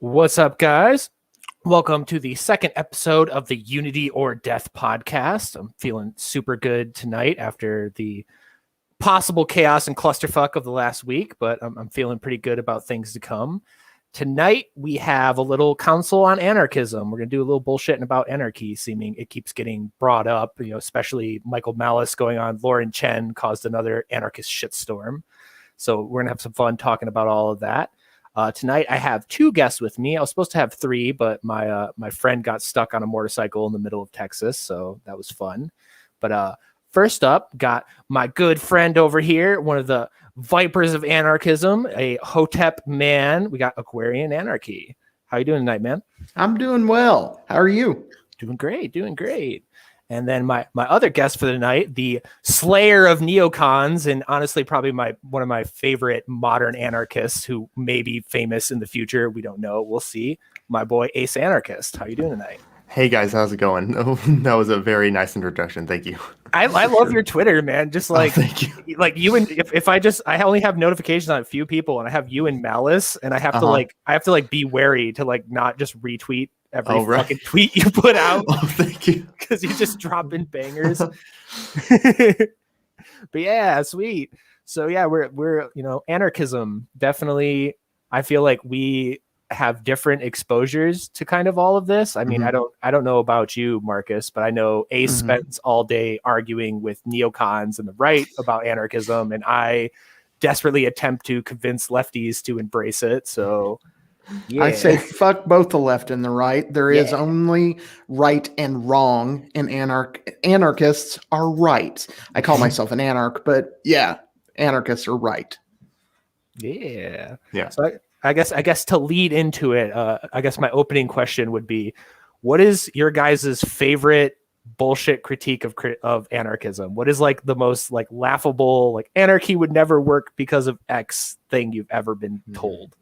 What's up, guys? Welcome to the second episode of the Unity or Death podcast. I'm feeling super good tonight after the possible chaos and clusterfuck of the last week, but I'm feeling pretty good about things to come. Tonight, we have a little council on anarchism. We're going to do a little bullshitting about anarchy, seeming it keeps getting brought up, especially Michael Malice going on. Lauren Chen caused another anarchist shitstorm. So we're going to have some fun talking about all of that. Tonight, I have two guests with me. I was supposed to have three, but my friend got stuck on a motorcycle in the middle of Texas, so that was fun. But first up, got my good friend over here, one of the vipers of anarchism, a Hotep man. We got Aquarian Anarchy. How you doing tonight, man? I'm doing well. How are you? Doing great. And then my other guest for the night, the slayer of neocons, and honestly, probably one of my favorite modern anarchists who may be famous in the future. We don't know. We'll see. My boy Ace Anarchist. How you doing tonight? Hey guys, how's it going? Oh, that was a very nice introduction. Thank you. I love your Twitter, man. Just like, thank you. Like you and if I only have notifications on a few people, and I have you and Malice, and I have to be wary to not just retweet every fucking tweet you put out. Oh, thank you. Because you just drop in bangers. But yeah, sweet. So yeah, we're anarchism. Definitely, I feel like we have different exposures to kind of all of this. I mean, I don't know about you, Marcus, but I know Ace spends all day arguing with neocons and the right about anarchism, and I desperately attempt to convince lefties to embrace it. So yeah. I say fuck both the left and the right. There is only right and wrong, and anarchists are right. I call myself an anarch, but yeah, anarchists are right. Yeah. So I guess to lead into it, I guess my opening question would be, what is your guys' favorite bullshit critique of anarchism? What is the most laughable, anarchy would never work because of X thing you've ever been told?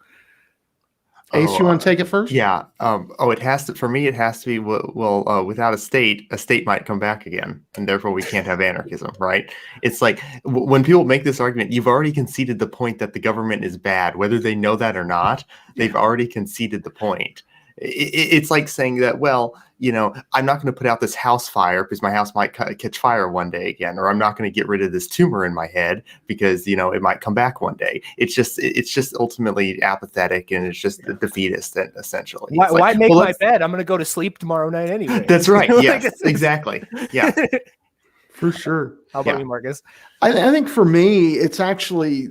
Ace, you want to take it first? Yeah. It has to. For me, it has to be. Without a state might come back again, and therefore we can't have anarchism, right? It's like when people make this argument, you've already conceded the point that the government is bad, whether they know that or not. They've already conceded the point. It's like saying that, I'm not going to put out this house fire because my house might catch fire one day again, or I'm not going to get rid of this tumor in my head because, it might come back one day. It's just ultimately apathetic, and it's just defeatist, essentially. Why make my bed? I'm going to go to sleep tomorrow night anyway. That's right. Yes, exactly. Yeah. For sure. How about you, Marcus? I think for me, it's actually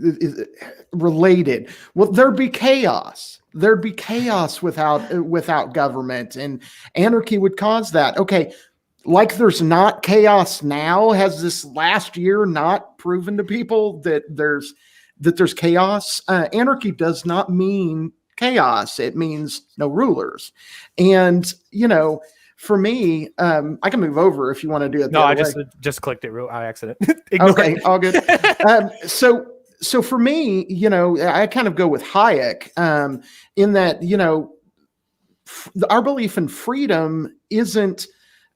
related. Well, there'd be chaos. There'd be chaos without government, and anarchy would cause that. Okay, like there's not chaos now. Has this last year not proven to people that there's chaos? Anarchy does not mean chaos. It means no rulers. And for me, I can move over if you want to do it. No, I just clicked it by accident. Okay, all good. So for me, I kind of go with Hayek in that, our belief in freedom isn't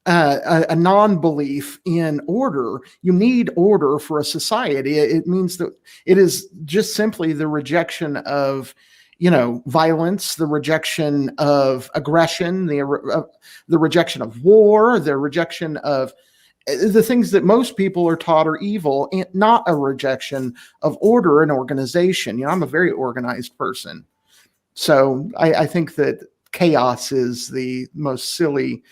a non-belief in order. You need order for a society. It means that it is just simply the rejection of violence, the rejection of aggression, the rejection of war, the rejection of the things that most people are taught are evil, and not a rejection of order and organization. I'm a very organized person. So I think that chaos is the most silly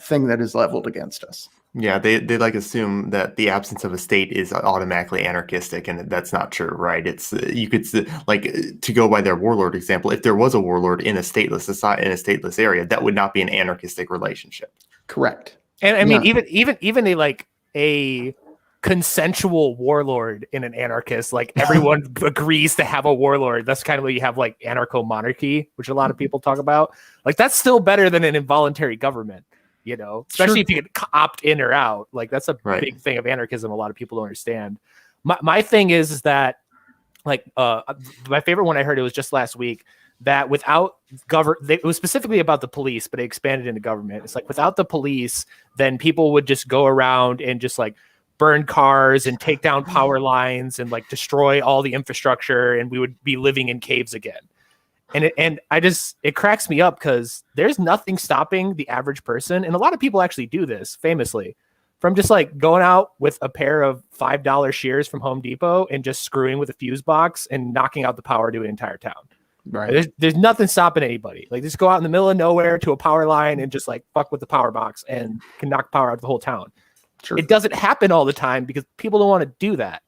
thing that is leveled against us. Yeah, they assume that the absence of a state is automatically anarchistic, and that's not true, right? It's you could to go by their warlord example. If there was a warlord in a stateless society, in a stateless area, that would not be an anarchistic relationship. Correct. And I mean, even a consensual warlord in an anarchist, everyone agrees to have a warlord. That's kind of what you have anarcho-monarchy, which a lot of people talk about. That's still better than an involuntary government. Especially if you can opt in or out. That's a big thing of anarchism. A lot of people don't understand. My thing is that my favorite one I heard, it was just last week, that without it was specifically about the police, but it expanded into government. It's without the police, then people would just go around and just burn cars and take down power lines and destroy all the infrastructure, and we would be living in caves again. And it cracks me up because there's nothing stopping the average person, and a lot of people actually do this famously, from just like going out with a pair of $5 shears from Home Depot and just screwing with a fuse box and knocking out the power to an entire town. Right. There's nothing stopping anybody. Like, just go out in the middle of nowhere to a power line and just like fuck with the power box and can knock power out of the whole town. Sure. It doesn't happen all the time because people don't want to do that.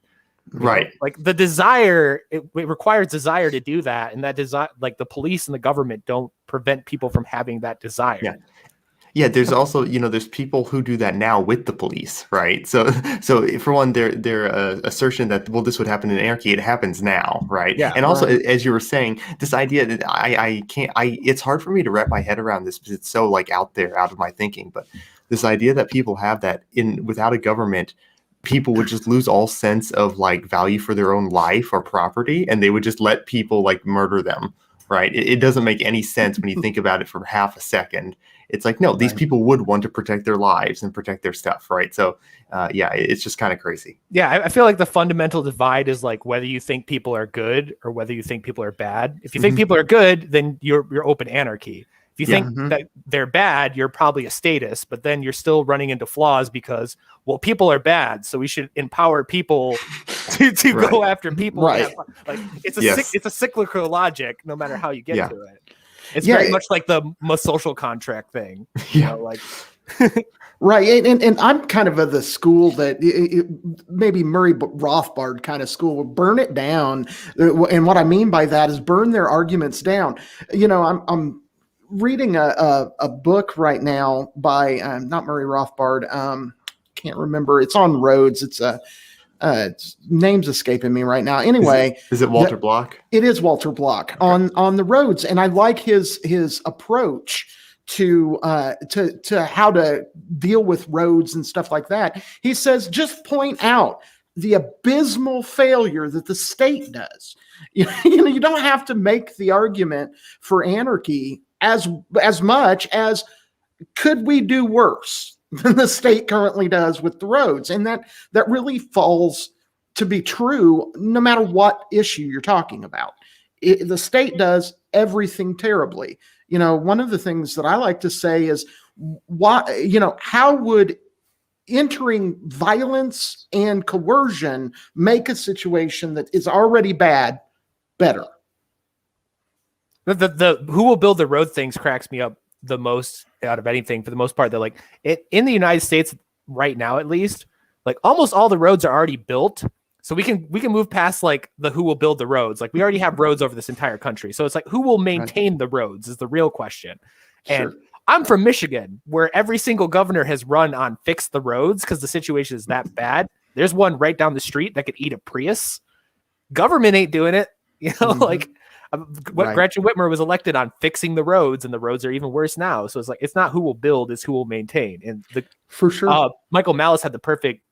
Right. Like the desire, it requires desire to do that. And that desire, like the police and the government don't prevent people from having that desire. Yeah. Yeah, there's also, there's people who do that now with the police, right? So for one, their assertion that, well, this would happen in anarchy, it happens now, right? Yeah. And also, right. as you were saying, this idea that it's hard for me to wrap my head around this because it's so like out there, out of my thinking. But this idea that people have that without a government, people would just lose all sense of like value for their own life or property, and they would just let people like murder them, right? It doesn't make any sense when you think about it for half a second. It's like, no, these people would want to protect their lives and protect their stuff, right? So, it's just kind of crazy. Yeah, I feel like the fundamental divide is like whether you think people are good or whether you think people are bad. If you think people are good, then you're open anarchy. If you think that they're bad, you're probably a statist, but then you're still running into flaws because, well, people are bad, so we should empower people to go after people. Right. Like it's a cyclical logic, no matter how you get to it. It's Yeah, very much like the social contract thing. Like right. And I'm kind of the school that maybe Murray Rothbard kind of school, burn it down. And what I mean by that is burn their arguments down. I'm reading a book right now by not Murray Rothbard. Can't remember. It's on Rhodes. It's name's escaping me right now. Anyway, is it Walter Block? It is Walter Block on the Rhodes, and I like his approach to how to deal with roads and stuff like that. He says, just point out the abysmal failure that the state does. You don't have to make the argument for anarchy as much as could we do worse than the state currently does with the roads. And that really falls to be true no matter what issue you're talking about. The state does everything terribly. One of the things that I like to say is, how would entering violence and coercion make a situation that is already bad better? The who will build the road things cracks me up the most out of anything. For the most part, they're like in the United States right now, at least, like almost all the roads are already built. So we can move past like the who will build the roads. Like we already have roads over this entire country. So it's like, who will maintain the roads is the real question. And Sure. I'm from Michigan, where every single governor has run on fix the roads because the situation is that bad. There's one right down the street that could eat a Prius. Government ain't doing it. Like Gretchen Whitmer was elected on fixing the roads, and the roads are even worse now. So it's like, it's not who will build, it's who will maintain. And For sure. Michael Malice had the perfect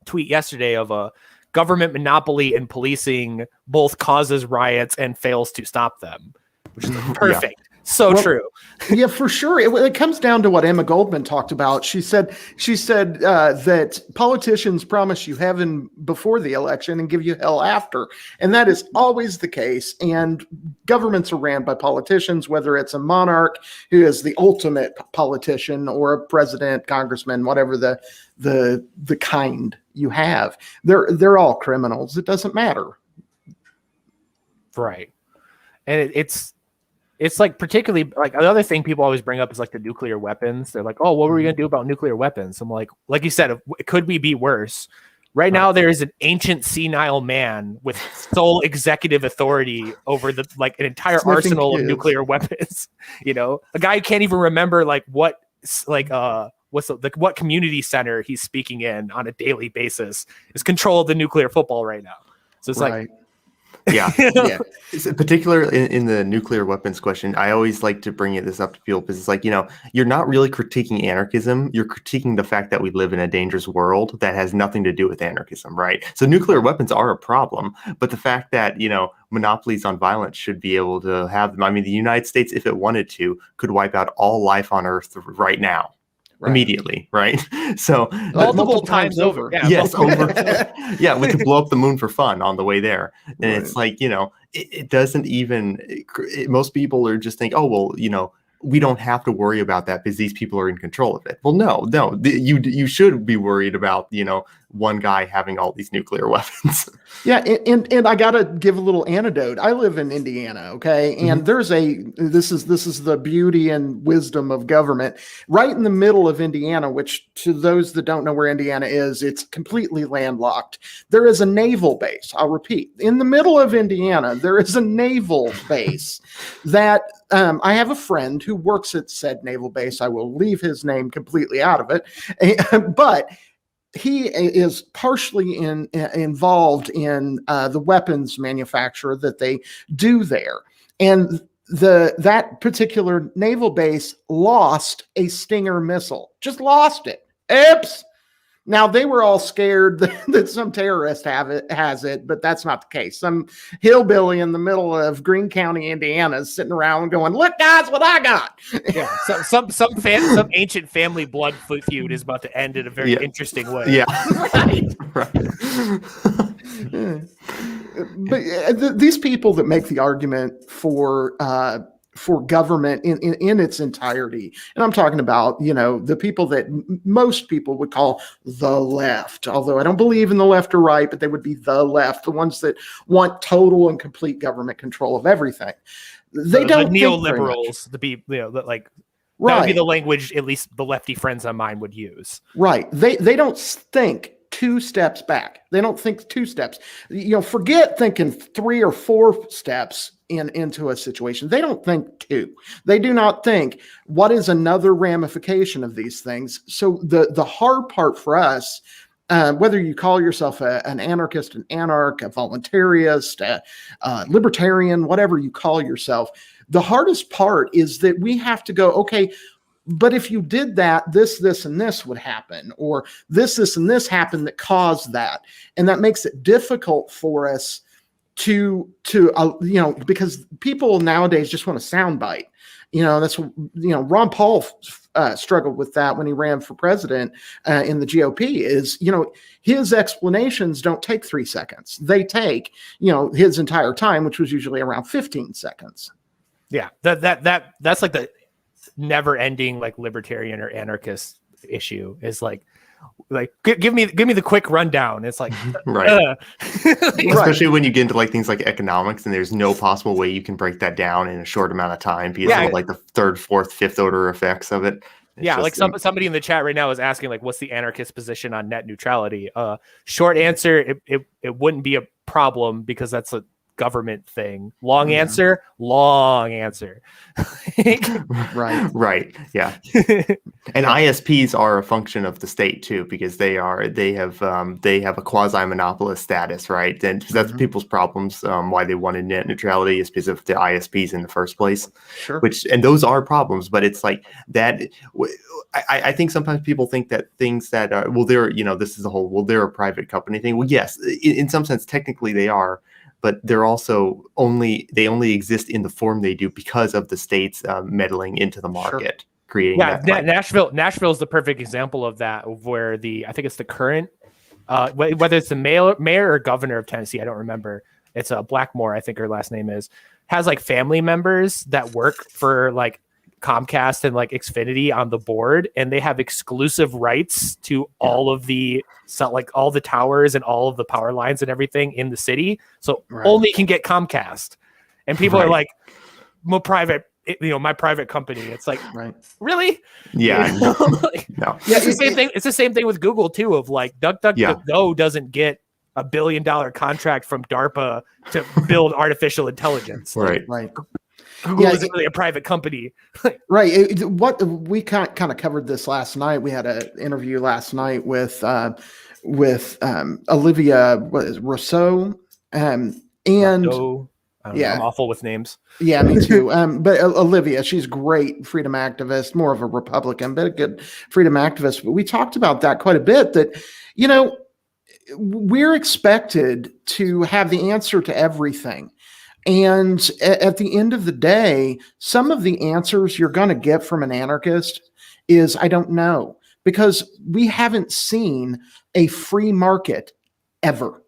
tweet yesterday of a government monopoly in policing both causes riots and fails to stop them, which is perfect. So true. Yeah, for sure. It comes down to what Emma Goldman talked about. She said that politicians promise you heaven before the election and give you hell after. And that is always the case. And governments are ran by politicians, whether it's a monarch who is the ultimate politician or a president, congressman, whatever the kind you have. They're all criminals. It doesn't matter. Right. And it's like particularly like another thing people always bring up is like the nuclear weapons. They're like, oh, what were we going to do about nuclear weapons? I'm like you said, could we be worse? Right now, there is an ancient senile man with sole executive authority over an entire arsenal of nuclear weapons. A guy who can't even remember what community center he's speaking in on a daily basis is control of the nuclear football right now. So it's like. Yeah. Yeah. Particular in the nuclear weapons question, I always like to bring this up to people because it's like, you're not really critiquing anarchism. You're critiquing the fact that we live in a dangerous world that has nothing to do with anarchism, right? So nuclear weapons are a problem, but the fact that, monopolies on violence should be able to have them. I mean, the United States, if it wanted to, could wipe out all life on Earth right now. Right. Immediately, right? So multiple times over. Yeah, yes, over. Yeah, we could blow up the moon for fun on the way there. And It's like, it doesn't even. Most people are just think, oh well, we don't have to worry about that because these people are in control of it. Well, no, you should be worried about one guy having all these nuclear weapons. Yeah, and I gotta give a little anecdote. I live in Indiana, okay, and there's this is the beauty and wisdom of government. Right in the middle of Indiana, which to those that don't know where Indiana is, it's completely landlocked. There is a naval base. I'll repeat, in the middle of Indiana, there is a naval base that I have a friend who works at said naval base. I will leave his name completely out of it, but he is partially involved in the weapons manufacturer that they do there. And that particular naval base lost a Stinger missile. Just lost it. Oops. Now, they were all scared that some terrorist has it, but that's not the case. Some hillbilly in the middle of Greene County, Indiana, is sitting around going, "Look, guys, what I got!" Yeah, some ancient family blood feud is about to end in a very interesting way. Yeah, right. But these people that make the argument for government in its entirety, and I'm talking about the people that most people would call the left, although I don't believe in the left or right, but they would be the left, the ones that want total and complete government control of everything. They don't the neoliberals, that would be the language at least the lefty friends of mine would use. Right. They don't think 2 steps back. They don't think 2 steps. Forget thinking 3 or 4 steps into a situation. They don't think 2. They do not think what is another ramification of these things. So the hard part for us, whether you call yourself an anarchist, an anarch, a voluntarist, a libertarian, whatever you call yourself, the hardest part is that we have to go, okay, but if you did that, this, and this would happen, or this, and this happened that caused that. And that makes it difficult for us to because people nowadays just want a soundbite. That's, Ron Paul struggled with that when he ran for president in the GOP is, his explanations don't take 3 seconds. They take, his entire time, which was usually around 15 seconds. Yeah. That's like the never ending libertarian or anarchist issue is give me the quick rundown. It's like right. Especially when you get into things like economics and there's no possible way you can break that down in a short amount of time because of the 3rd, 4th, 5th order effects of it. It's somebody in the chat right now is asking what's the anarchist position on net neutrality? Short answer, it wouldn't be a problem because that's a government thing. Long answer. right yeah. And ISPs are a function of the state too, because they have a quasi monopolist status, right? And that's people's problems. Why they wanted net neutrality is because of the ISPs in the first place. Sure. And those are problems, but it's like that. I think sometimes people think that things that are this is the whole they're a private company thing. Well, yes, in some sense technically they are. But they're also only exist in the form they do because of the state's meddling into the market, creating. Yeah, Nashville is the perfect example of that, where I think it's the current, whether it's the mayor or governor of Tennessee, I don't remember. It's Blackmore, I think her last name is, has family members that work for Comcast and Xfinity on the board, and they have exclusive rights to all of the all the towers and all of the power lines and everything in the city. So only can get Comcast, and people are like, my private company. It's really? Yeah. No. No. Yeah, it's the same thing. It's the same thing with Google too. Of DuckDuckGo doesn't get a $1 billion contract from DARPA to build artificial intelligence. Right. Google isn't really a private company. Right. What we kind of covered this last night. We had an interview last night with Olivia Rousseau, and I'm awful with names. Yeah, me too. But Olivia, she's great freedom activist, more of a Republican, but a good freedom activist. But we talked about that quite a bit. That we're expected to have the answer to everything. And at the end of the day, some of the answers you're going to get from an anarchist is, I don't know, because we haven't seen a free market ever.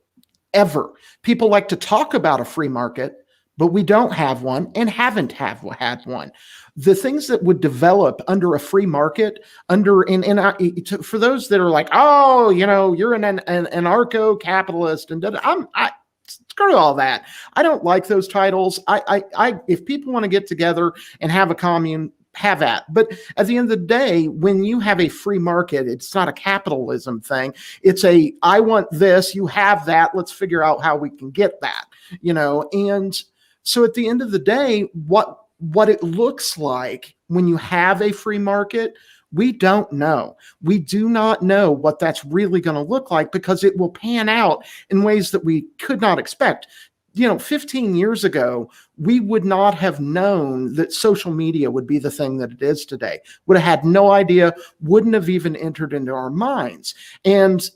People like to talk about a free market, but we don't have one and haven't had one. The things that would develop under a free market, for those that are like, oh, you're an anarcho-capitalist, and screw all that. I don't like those titles. If people want to get together and have a commune, have at. But at the end of the day, when you have a free market, it's not a capitalism thing. It's I want this, you have that. Let's figure out how we can get that. And so at the end of the day, what it looks like when you have a free market, we don't know. We do not know what that's really going to look like, because it will pan out in ways that we could not expect. 15 years ago, we would not have known that social media would be the thing that it is today. Would have had no idea, wouldn't have even entered into our minds. And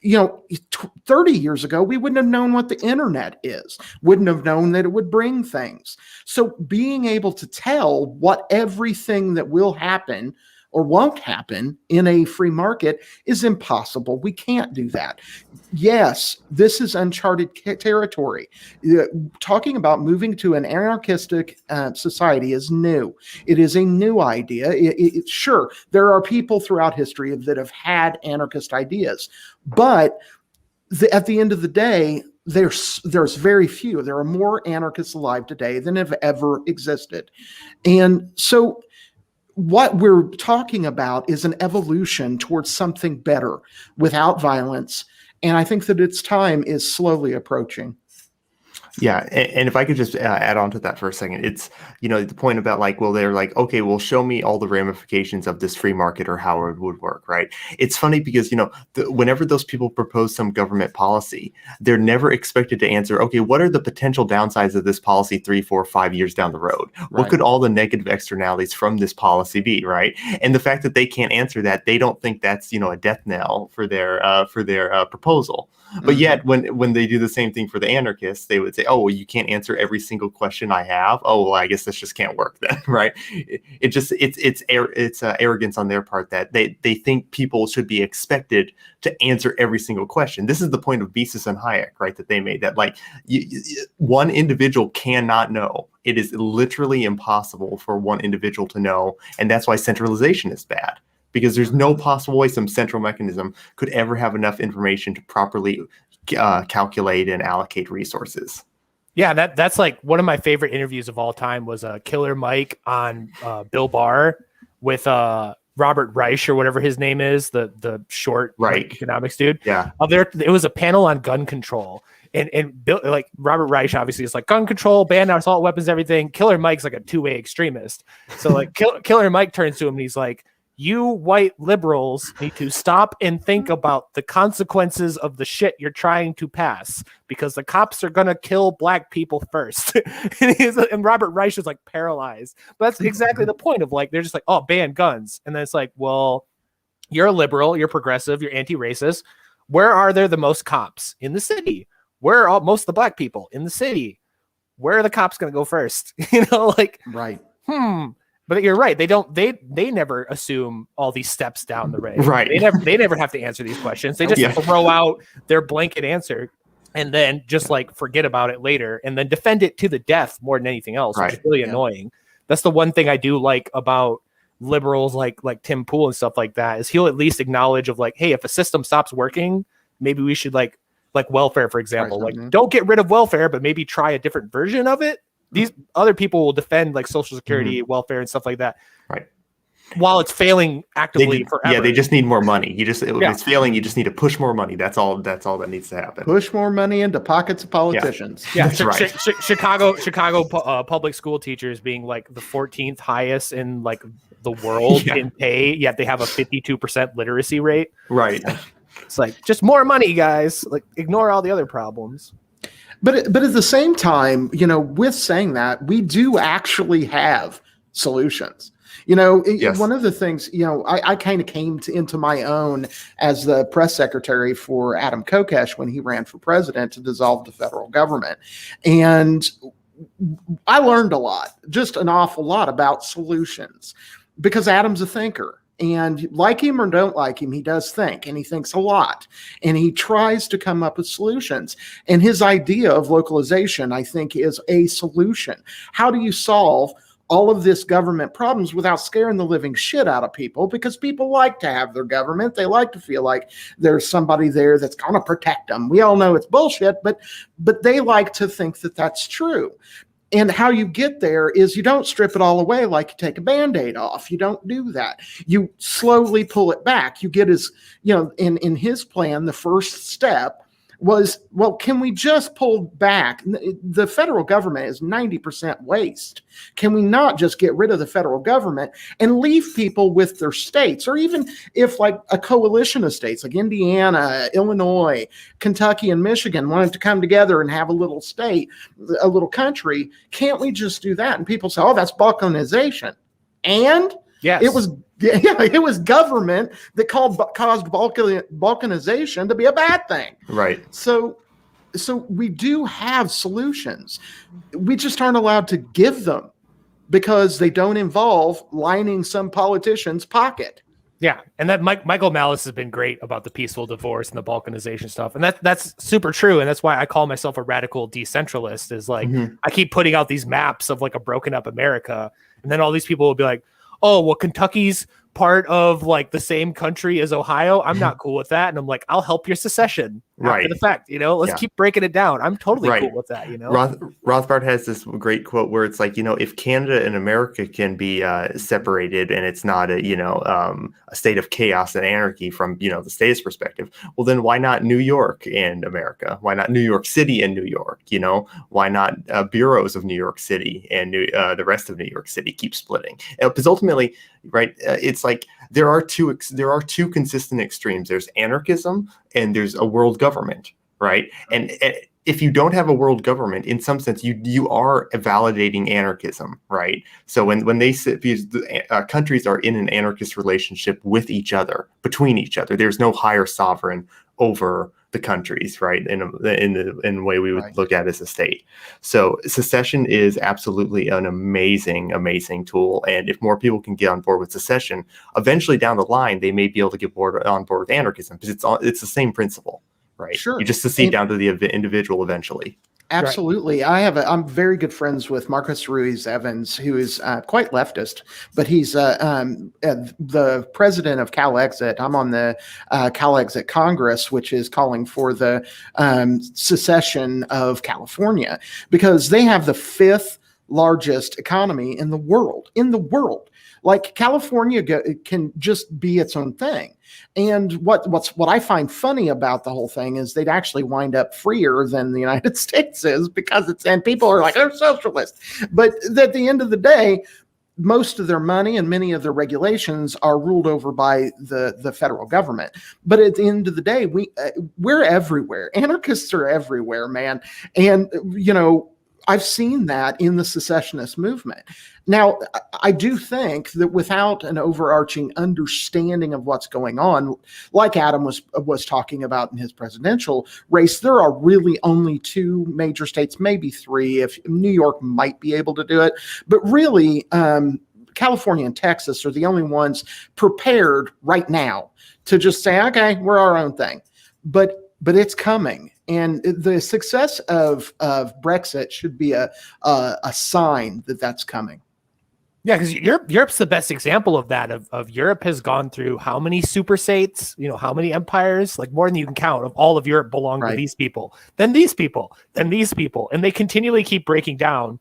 30 years ago, we wouldn't have known what the internet is, wouldn't have known that it would bring things. So being able to tell what everything that will happen or won't happen in a free market is impossible. We can't do that. Yes, this is uncharted territory. Talking about moving to an anarchistic society is new. It is a new idea. Sure, there are people throughout history that have had anarchist ideas, but at the end of the day, there's very few. There are more anarchists alive today than have ever existed. And so what we're talking about is an evolution towards something better without violence. And I think that its time is slowly approaching. Yeah, and if I could just add on to that for a second, it's, the point about they're like, okay, well, show me all the ramifications of this free market or how it would work, right? It's funny because, whenever those people propose some government policy, they're never expected to answer, okay, what are the potential downsides of this policy 3, 4, 5 years down the road? Right. What could all the negative externalities from this policy be, right? And the fact that they can't answer that, they don't think that's, a death knell for their proposal. But yet, when they do the same thing for the anarchists, they would say, oh, well, you can't answer every single question I have. Oh, well, I guess this just can't work then, right? It's arrogance on their part that they think people should be expected to answer every single question. This is the point of Mises and Hayek, right, that they made, that one individual cannot know. It is literally impossible for one individual to know, and that's why centralization is bad. Because there's no possible way some central mechanism could ever have enough information to properly calculate and allocate resources. Yeah, that's like one of my favorite interviews of all time was Killer Mike on Bill Barr with Robert Reich or whatever his name is, the short economics dude. Yeah. It was a panel on gun control. And Bill, Robert Reich obviously is like gun control, ban assault weapons, everything. Killer Mike's like a two-way extremist. So Killer Mike turns to him and he's like, you white liberals need to stop and think about the consequences of the shit you're trying to pass, because the cops are going to kill black people first. And Robert Reich is paralyzed. But that's exactly the point of they're just oh, ban guns. And then it's well, you're a liberal, you're progressive, you're anti-racist. Where are there the most cops? In the city. Where are most of the black people? In the city. Where are the cops going to go first? Right. But you're right. They never assume all these steps down the way. Right. They never have to answer these questions. They just throw out their blanket answer and then just forget about it later and then defend it to the death more than anything else, which is really annoying. That's the one thing I do like about liberals like Tim Pool and stuff like that, is he'll at least acknowledge of hey, if a system stops working, maybe we should like welfare, for example. Don't get rid of welfare, but maybe try a different version of it. These other people will defend Social Security, welfare, and stuff like that. Right. While it's failing actively forever. Yeah, they just need more money. If it's failing, you just need to push more money. That's all that needs to happen. Push more money into pockets of politicians. Yeah, that's right. Chicago public school teachers being the 14th highest in the world in pay, yet they have a 52% literacy rate. Right. It's just more money, guys. Ignore all the other problems. But at the same time, with saying that, we do actually have solutions. One of the things, I kind of came into my own as the press secretary for Adam Kokesh when he ran for president to dissolve the federal government. And I learned a lot, just an awful lot about solutions, because Adam's a thinker. And like him or don't like him, he does think, and he thinks a lot, and he tries to come up with solutions. And his idea of localization, I think, is a solution. How do you solve all of this government problems without scaring the living shit out of people? Because people like to have their government. They like to feel like there's somebody there that's going to protect them. We all know it's bullshit, but they like to think that that's true. And how you get there is you don't strip it all away like you take a Band-Aid off. You don't do that. You slowly pull it back. You get in his plan, the first step was, well, can we just pull back? The federal government is 90% waste. Can we not just get rid of the federal government and leave people with their states? Or even if like a coalition of states like Indiana, Illinois, Kentucky, and Michigan wanted to come together and have a little state, a little country, can't we just do that? And people say, oh, that's balkanization. And yes, it was government that caused balkanization to be a bad thing. Right. So we do have solutions. We just aren't allowed to give them because they don't involve lining some politician's pocket. Yeah, and that Michael Malice has been great about the peaceful divorce and the balkanization stuff, and that's super true, and that's why I call myself a radical decentralist. Is like I keep putting out these maps of like a broken up America, and then all these people will be like, oh, well, Kentucky's part of like the same country as Ohio. I'm not cool with that. And I'm like, I'll help your secession after the fact, let's keep breaking it down. I'm totally cool with that, Rothbard has this great quote where it's like, if Canada and America can be separated and it's not a state of chaos and anarchy from, the state's perspective, well, then why not New York and America? Why not New York City and New York? Why not bureaus of New York City and the rest of New York City keep splitting? Because ultimately, right, it's like there are two consistent extremes. There's anarchism and there's a world government, right? And if you don't have a world government, in some sense, you are validating anarchism, right? So when they sit, because countries are in an anarchist relationship with each other, between each other, there's no higher sovereign over the countries, right? In the way we would look at it as a state. So secession is absolutely an amazing tool. And if more people can get on board with secession, eventually down the line, they may be able to get on board with anarchism because it's the same principle, right? Sure. You just secede down to the individual eventually. Absolutely. Right. I'm very good friends with Marcus Ruiz Evans, who is quite leftist, but he's the president of CalExit. I'm on the CalExit Congress, which is calling for the secession of California because they have the fifth largest economy in the world. Like California can just be its own thing. And what I find funny about the whole thing is they'd actually wind up freer than the United States is because and people are like, they're socialist. But at the end of the day, most of their money and many of their regulations are ruled over by the federal government. But at the end of the day, we're everywhere. Anarchists are everywhere, man. And, I've seen that in the secessionist movement. Now, I do think that without an overarching understanding of what's going on, like Adam was talking about in his presidential race, there are really only two major states, maybe three, if New York might be able to do it. But really, California and Texas are the only ones prepared right now to just say, okay, we're our own thing. But it's coming. And the success of Brexit should be a sign that that's coming. Yeah, because Europe's the best example of that. Of Europe has gone through how many super states, how many empires, like more than you can count. Of all of Europe belong to these people, then these people, then these people, and they continually keep breaking down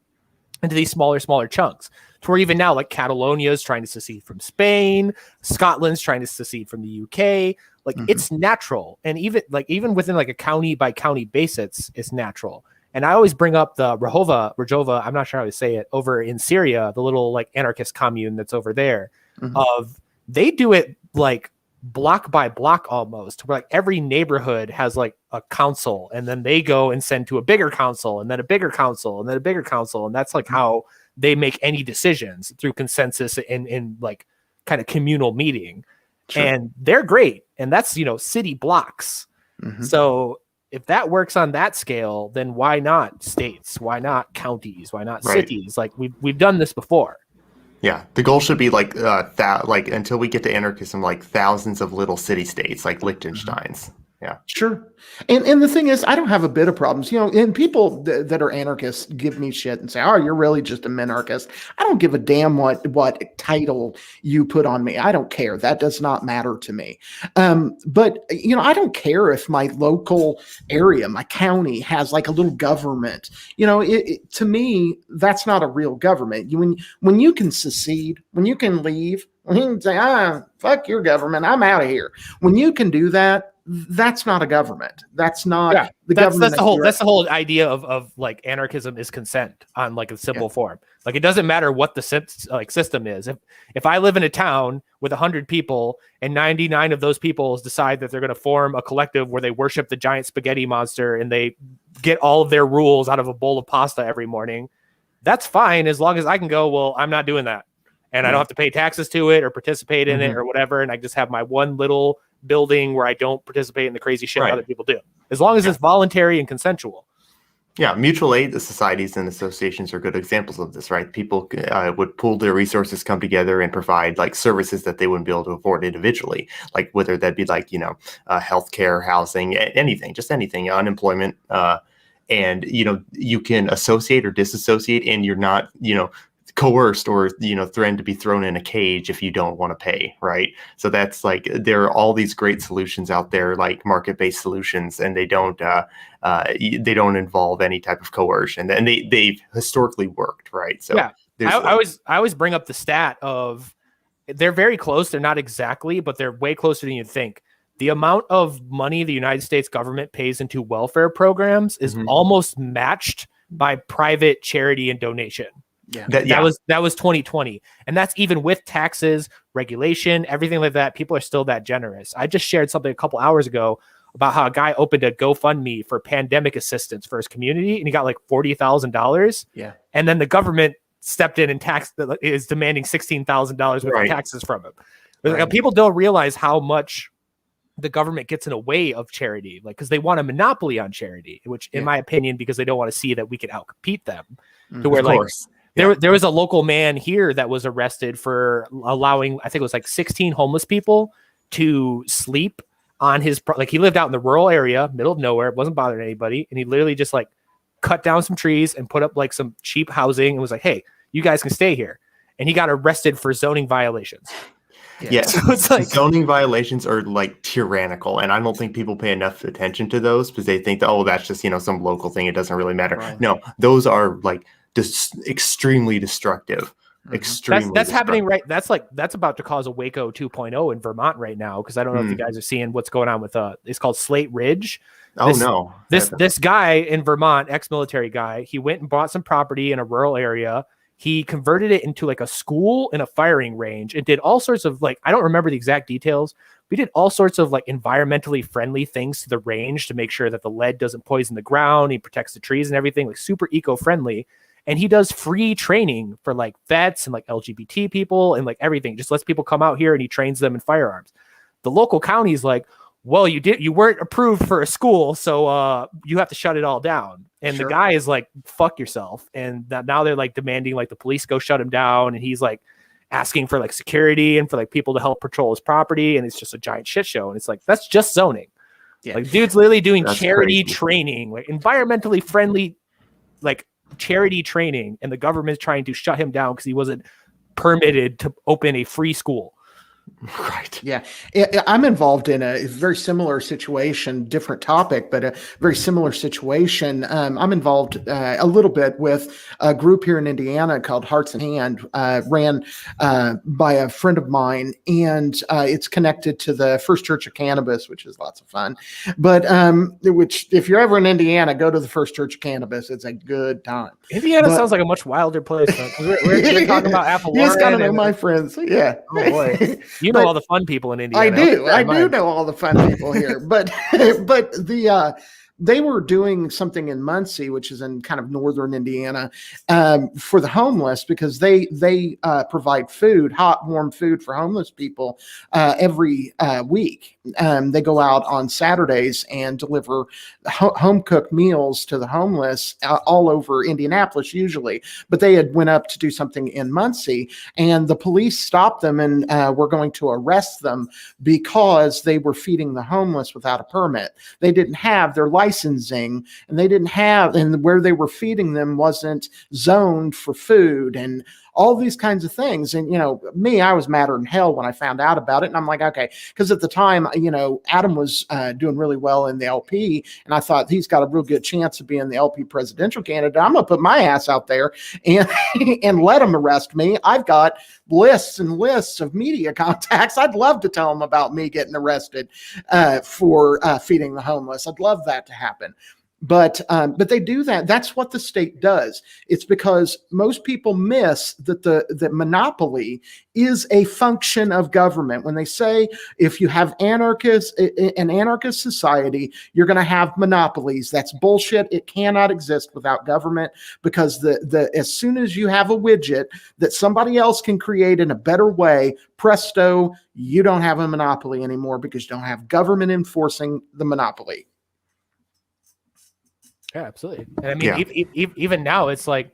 into these smaller chunks. To where even now, like Catalonia is trying to secede from Spain, Scotland's trying to secede from the UK. Like it's natural, and even within like a county by county basis, it's natural. And I always bring up the Rojava, I'm not sure how to say it, over in Syria, the little like anarchist commune that's over there. They do it like block by block almost, where like every neighborhood has like a council, and then they go and send to a bigger council, and then a bigger council, and then a bigger council, and that's like how they make any decisions, through consensus and like kind of communal meeting. Sure. And they're great. And that's, city blocks. So if that works on that scale, then why not states? Why not counties? Why not cities? Like we've done this before. Yeah, the goal should be like like until we get to anarchism, like thousands of little city states, like Liechtenstein's. Yeah. Sure. And the thing is, I don't have a bit of problems, and people that are anarchists give me shit and say, oh, you're really just a minarchist. I don't give a damn what title you put on me. I don't care. That does not matter to me. But, I don't care if my local area, my county has like a little government. To me, that's not a real government. When you can secede, when you can leave, when you can say, fuck your government, I'm out of here. When you can do that, that's not a government. That's not the government. That's the whole idea of like anarchism is consent on like a simple form. Like it doesn't matter what the system is. If I live in a town with 100 people and 99 of those people decide that they're going to form a collective where they worship the giant spaghetti monster and they get all of their rules out of a bowl of pasta every morning, that's fine as long as I can go, well, I'm not doing that. And I don't have to pay taxes to it or participate in it or whatever. And I just have my one little building where I don't participate in the crazy shit other people do. As long as it's voluntary and consensual. Yeah, mutual aid societies and associations are good examples of this, right? People would pool their resources, come together, and provide like services that they wouldn't be able to afford individually, like whether that be like healthcare, housing, anything, just anything, unemployment, and you can associate or disassociate, and you're not coerced or threatened to be thrown in a cage if you don't want to pay, right? So that's like there are all these great solutions out there, like market-based solutions, and they don't involve any type of coercion, and they've historically worked, right? So I always bring up the stat of they're very close. They're not exactly, but they're way closer than you'd think. The amount of money the United States government pays into welfare programs is almost matched by private charity and donation. Yeah, that was 2020, and that's even with taxes, regulation, everything like that. People are still that generous. I just shared something a couple hours ago about how a guy opened a GoFundMe for pandemic assistance for his community, and he got like $40,000. Yeah, and then the government stepped in and is demanding $16,000 worth of taxes from him. Like, people don't realize how much the government gets in the way of charity, like because they want a monopoly on charity, which, in my opinion, because they don't want to see that we can outcompete them. To where There was a local man here that was arrested for allowing, I think it was like 16 homeless people to sleep on his, like he lived out in the rural area, middle of nowhere, wasn't bothering anybody. And he literally just like cut down some trees and put up like some cheap housing and was like, hey, you guys can stay here. And he got arrested for zoning violations. Yeah. So it's like zoning violations are like tyrannical. And I don't think people pay enough attention to those because they think that, oh, that's just, some local thing. It doesn't really matter. Right. No, those are like, extremely destructive. Extremely that's happening right. That's about to cause a Waco 2.0 in Vermont right now, because I don't know if you guys are seeing what's going on with it's called Slate Ridge. This guy in Vermont, ex-military guy, he went and bought some property in a rural area. He converted it into like a school and a firing range and did all sorts of I don't remember the exact details. We did all sorts of like environmentally friendly things to the range to make sure that the lead doesn't poison the ground. He protects the trees and everything, like super eco-friendly. And he does free training for like vets and like LGBT people and like everything. Just lets people come out here and he trains them in firearms. The local county is like, well, you weren't approved for a school, so you have to shut it all down. And the guy is like, fuck yourself. And now they're like demanding like the police go shut him down. And he's like asking for like security and for like people to help patrol his property. And it's just a giant shit show. And it's like, that's just zoning. Yeah. Like dude's literally doing charity training, like environmentally friendly, like charity training, and the government's trying to shut him down because he wasn't permitted to open a free school. Right. Yeah. I'm involved in a very similar situation, different topic, but a very similar situation. I'm involved a little bit with a group here in Indiana called Hearts in Hand, ran by a friend of mine, and it's connected to the First Church of Cannabis, which is lots of fun. But which, if you're ever in Indiana, go to the First Church of Cannabis. It's a good time. Indiana sounds like a much wilder place. We're talking about Apple. You just gotta know my friends. Yeah. Oh boy. You know all the fun people in Indiana. I do know all the fun people here, but they were doing something in Muncie, which is in kind of northern Indiana, for the homeless, because they provide food, hot, warm food for homeless people every week. They go out on Saturdays and deliver home cooked meals to the homeless all over Indianapolis usually. But they had went up to do something in Muncie, and the police stopped them and were going to arrest them because they were feeding the homeless without a permit. They didn't have their licensing, and they didn't have, and where they were feeding them wasn't zoned for food, and all these kinds of things. And, me, I was madder than hell when I found out about it. And I'm like, okay, because at the time, Adam was doing really well in the LP, and I thought he's got a real good chance of being the LP presidential candidate. I'm going to put my ass out there and and let them arrest me. I've got lists and lists of media contacts. I'd love to tell them about me getting arrested for feeding the homeless. I'd love that to happen. But they do that. That's what the state does. It's because most people miss that monopoly is a function of government. When they say if you have an anarchist society, you're going to have monopolies. That's bullshit. It cannot exist without government, because as soon as you have a widget that somebody else can create in a better way, presto, you don't have a monopoly anymore, because you don't have government enforcing the monopoly. Yeah, absolutely. And I mean, even now, it's like,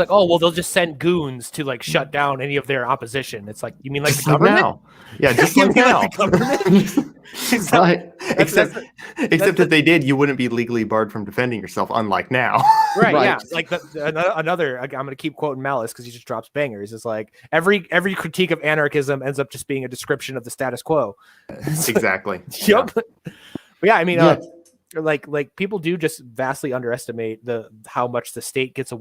oh, well, they'll just send goons to like shut down any of their opposition. It's like, you mean like the government? Now. Yeah, just like now. Like the government? Right. Except if they did, you wouldn't be legally barred from defending yourself, unlike now. Right. Yeah. Like another. I'm going to keep quoting Malice because he just drops bangers. It's like every critique of anarchism ends up just being a description of the status quo. Exactly. Yep. But yeah, I mean. Yeah. Like people do just vastly underestimate how much the state gets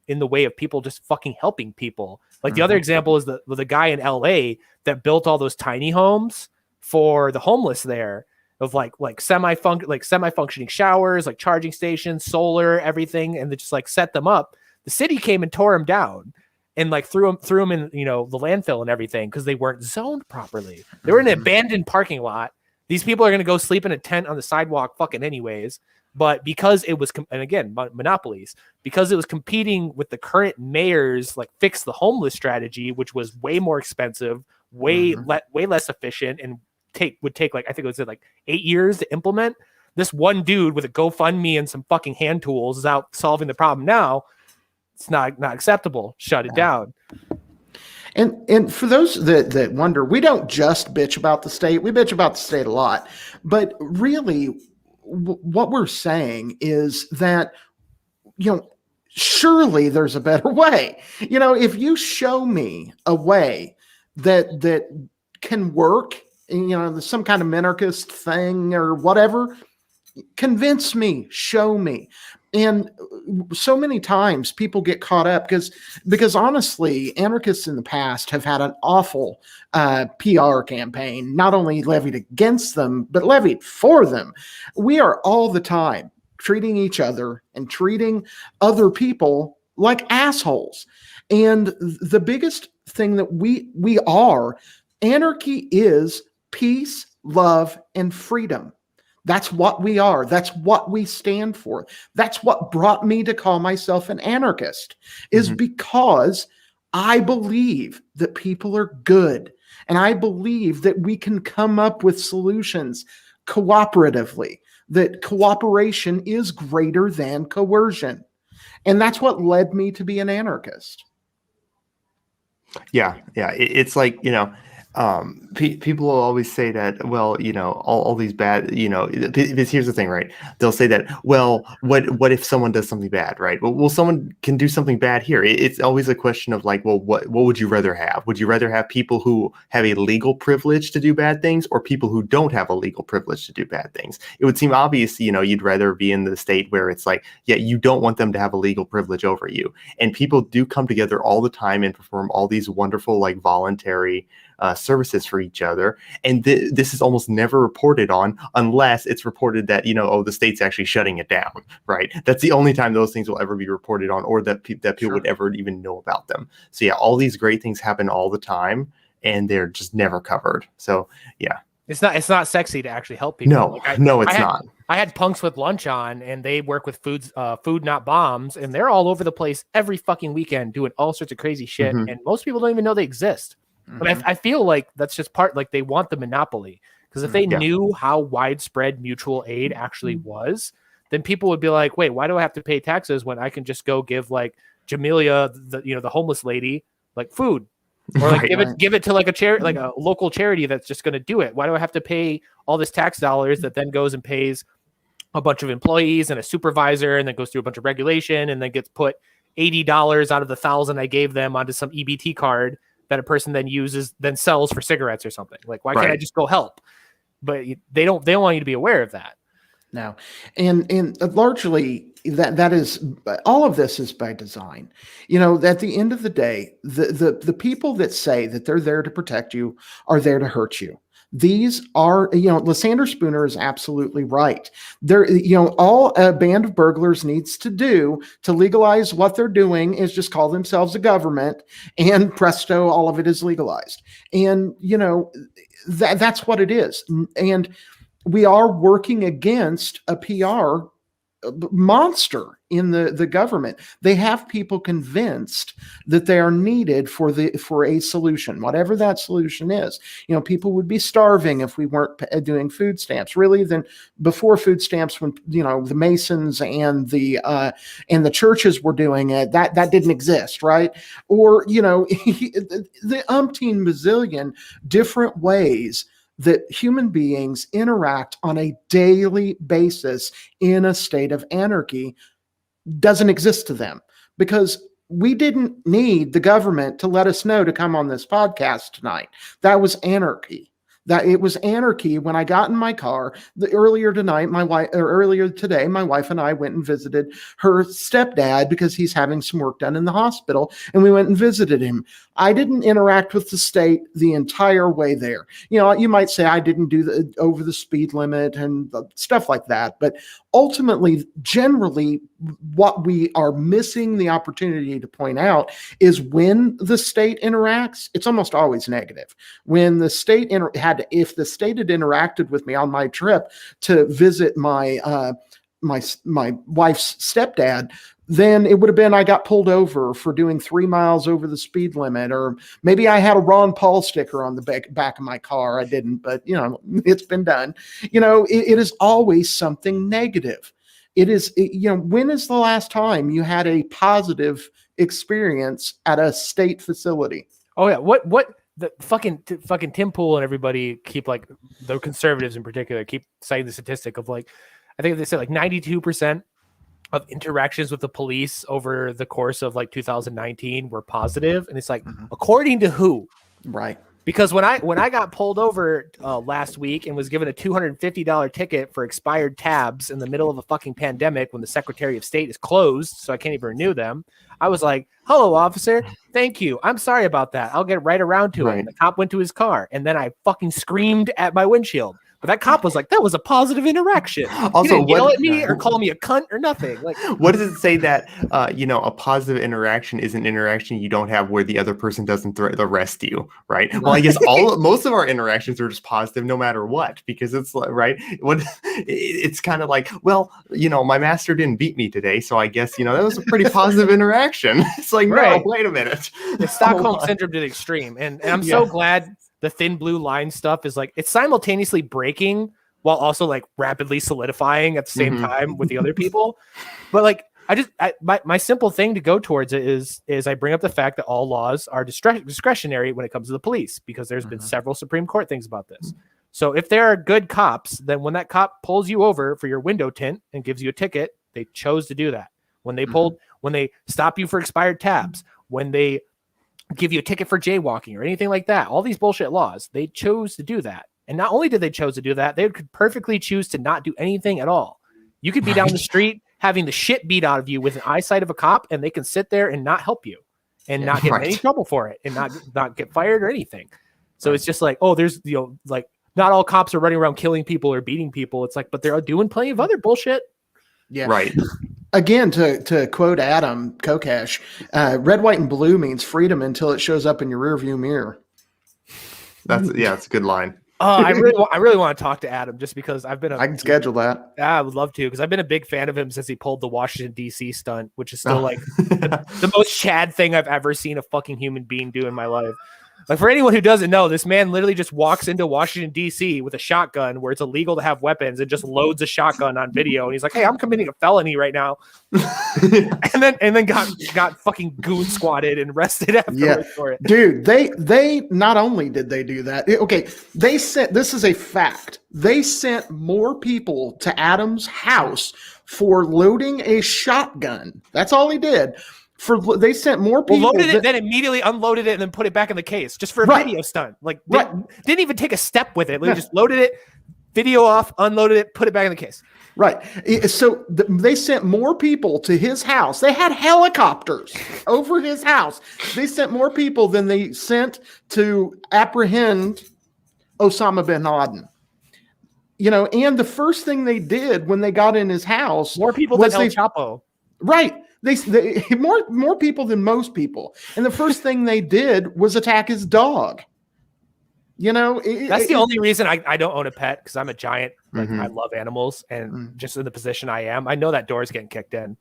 in the way of people just fucking helping people. Like the other example is the guy in LA that built all those tiny homes for the homeless there, of like semi-functioning showers, like charging stations, solar, everything, and they just like set them up. The city came and tore them down and like threw them in, the landfill and everything, because they weren't zoned properly. They were in an abandoned parking lot. These people are going to go sleep in a tent on the sidewalk fucking anyways. But because it was, and again, monopolies, because it was competing with the current mayor's like fix the homeless strategy, which was way more expensive, way less efficient, and would take like, I think it was like 8 years to implement. This one dude with a GoFundMe and some fucking hand tools is out solving the problem now. It's not acceptable. Shut it down. And for those that wonder, we don't just bitch about the state. We bitch about the state a lot. But really, what we're saying is that, surely there's a better way. If you show me a way that can work, some kind of anarchist thing or whatever, convince me, show me. And so many times people get caught up because honestly, anarchists in the past have had an awful PR campaign, not only levied against them, but levied for them. We are all the time treating each other and treating other people like assholes. And the biggest thing that we are, anarchy is peace, love, and freedom. That's what we are. That's what we stand for. That's what brought me to call myself an anarchist, is because I believe that people are good. And I believe that we can come up with solutions cooperatively, that cooperation is greater than coercion. And that's what led me to be an anarchist. Yeah. It's like, people will always say that, well, all these bad, here's the thing, right? They'll say that, well, what if someone does something bad, right? Well, someone can do something bad here. It's always a question of like, well, what would you rather have? Would you rather have people who have a legal privilege to do bad things, or people who don't have a legal privilege to do bad things? It would seem obvious, you'd rather be in the state where it's like, yeah, you don't want them to have a legal privilege over you. And people do come together all the time and perform all these wonderful, like, voluntary services for each other, and this is almost never reported on, unless it's reported that the state's actually shutting it down, right? That's the only time those things will ever be reported on, or that people would ever even know about them. So yeah, all these great things happen all the time, and they're just never covered. So yeah, it's not sexy to actually help people. No, it's not. I had punks with lunch on, and they work with food not bombs, and they're all over the place every fucking weekend doing all sorts of crazy shit, Mhm. and most people don't even know they exist. But I feel like that's just part, like they want the monopoly, because if they Yeah. knew how widespread mutual aid actually was, then people would be like, wait, why do I have to pay taxes when I can just go give like Jamelia, the homeless lady, like food, or like Right. give it to like like a local charity that's just going to do it? Why do I have to pay all this tax dollars that then goes and pays a bunch of employees and a supervisor, and then goes through a bunch of regulation, and then gets put $80 out of the 1,000 I gave them onto some EBT card that a person then sells for cigarettes or something? Like, why can't I Right. just go help? But they don't want you to be aware of that. No, and largely that is, all of this is by design. At the end of the day, the people that say that they're there to protect you are there to hurt you. These are, Lysander Spooner is absolutely right. All a band of burglars needs to do to legalize what they're doing is just call themselves a government, and presto, all of it is legalized. And, that's what it is. And we are working against a PR monster in the government. They have people convinced that they are needed for a solution, whatever that solution is. People would be starving if we weren't doing food stamps. Really, then before food stamps, when the Masons and the churches were doing it, that didn't exist, right? Or the umpteen bazillion different ways that human beings interact on a daily basis in a state of anarchy doesn't exist to them, because we didn't need the government to let us know to come on this podcast tonight. That was anarchy. That it was anarchy when I got in my car earlier today. My wife and I went and visited her stepdad because he's having some work done in the hospital, and we went and visited him. I didn't interact with the state the entire way there. You might say I didn't do over the speed limit and stuff like that, but ultimately, generally, what we are missing the opportunity to point out is when the state interacts, it's almost always negative. When the state if the state had interacted with me on my trip to visit my my wife's stepdad, then it would have been I got pulled over for doing 3 miles over the speed limit, or maybe I had a Ron Paul sticker on the back of my car. I didn't, but it's been done. It is always something negative. When is the last time you had a positive experience at a state facility? Oh yeah, what the fucking Tim Pool and everybody keep, like, the conservatives in particular keep citing the statistic of, like, I think they said like 92% of interactions with the police over the course of like 2019 were positive, and it's like, according to who? Right. Because when I got pulled over last week and was given a $250 ticket for expired tabs in the middle of a fucking pandemic when the Secretary of State is closed, so I can't even renew them, I was like, hello, officer. Thank you. I'm sorry about that. I'll get right around to it. And the cop went to his car, and then I fucking screamed at my windshield. But that cop was like, that was a positive interaction. Also, he didn't yell at me or call me a cunt or nothing. Like, what does it say that a positive interaction is an interaction you don't have where the other person doesn't arrest you, right? Well, I guess most of our interactions are just positive no matter what, because it's like, right, it's kind of like, well, my master didn't beat me today, so I guess that was a pretty positive interaction. It's like, no, wait a minute. It's Stockholm syndrome to the extreme, and I'm so glad the thin blue line stuff is like, it's simultaneously breaking while also like rapidly solidifying at the same time with the other people. But like, my simple thing to go towards it is I bring up the fact that all laws are discretionary when it comes to the police, because there's been several Supreme Court things about this. So if there are good cops, then when that cop pulls you over for your window tint and gives you a ticket, they chose to do that. When they stop you for expired tabs, when they give you a ticket for jaywalking or anything like that, all these bullshit laws, they chose to do that. And not only did they chose to do that, they could perfectly choose to not do anything at all. You could be down the street having the shit beat out of you with an eyesight of a cop, and they can sit there and not help you and not get in any trouble for it and not get fired or anything. So it's just like, oh, there's, like, not all cops are running around killing people or beating people. It's like, but they're doing plenty of other bullshit. Yeah. Right. Again, to quote Adam Kokesh, red, white, and blue means freedom until it shows up in your rearview mirror. That's a good line. I really want to talk to Adam just because I've been. I can schedule that. Yeah, I would love to because I've been a big fan of him since he pulled the Washington D.C. stunt, which is still Oh. like the most Chad thing I've ever seen a fucking human being do in my life. Like, for anyone who doesn't know, this man literally just walks into Washington, D.C. with a shotgun where it's illegal to have weapons and just loads a shotgun on video. And he's like, hey, I'm committing a felony right now. and then got fucking goon squatted and arrested afterwards for it. Dude, they not only did they do that, they sent, this is a fact, they sent more people to Adam's house for loading a shotgun. That's all he did. They sent more people. Well, loaded it, then immediately unloaded it, and then put it back in the case just for a video stunt. Like, didn't even take a step with it. They just loaded it, video off, unloaded it, put it back in the case. Right. So they sent more people to his house. They had helicopters over his house. They sent more people than they sent to apprehend Osama bin Laden. And the first thing they did when they got in his house, more people than El Chapo. Right. They more people than most people. And the first thing they did was attack his dog. That's the only reason I don't own a pet, because I'm a giant. Like, I love animals, and just in the position I am, I know that door's getting kicked in,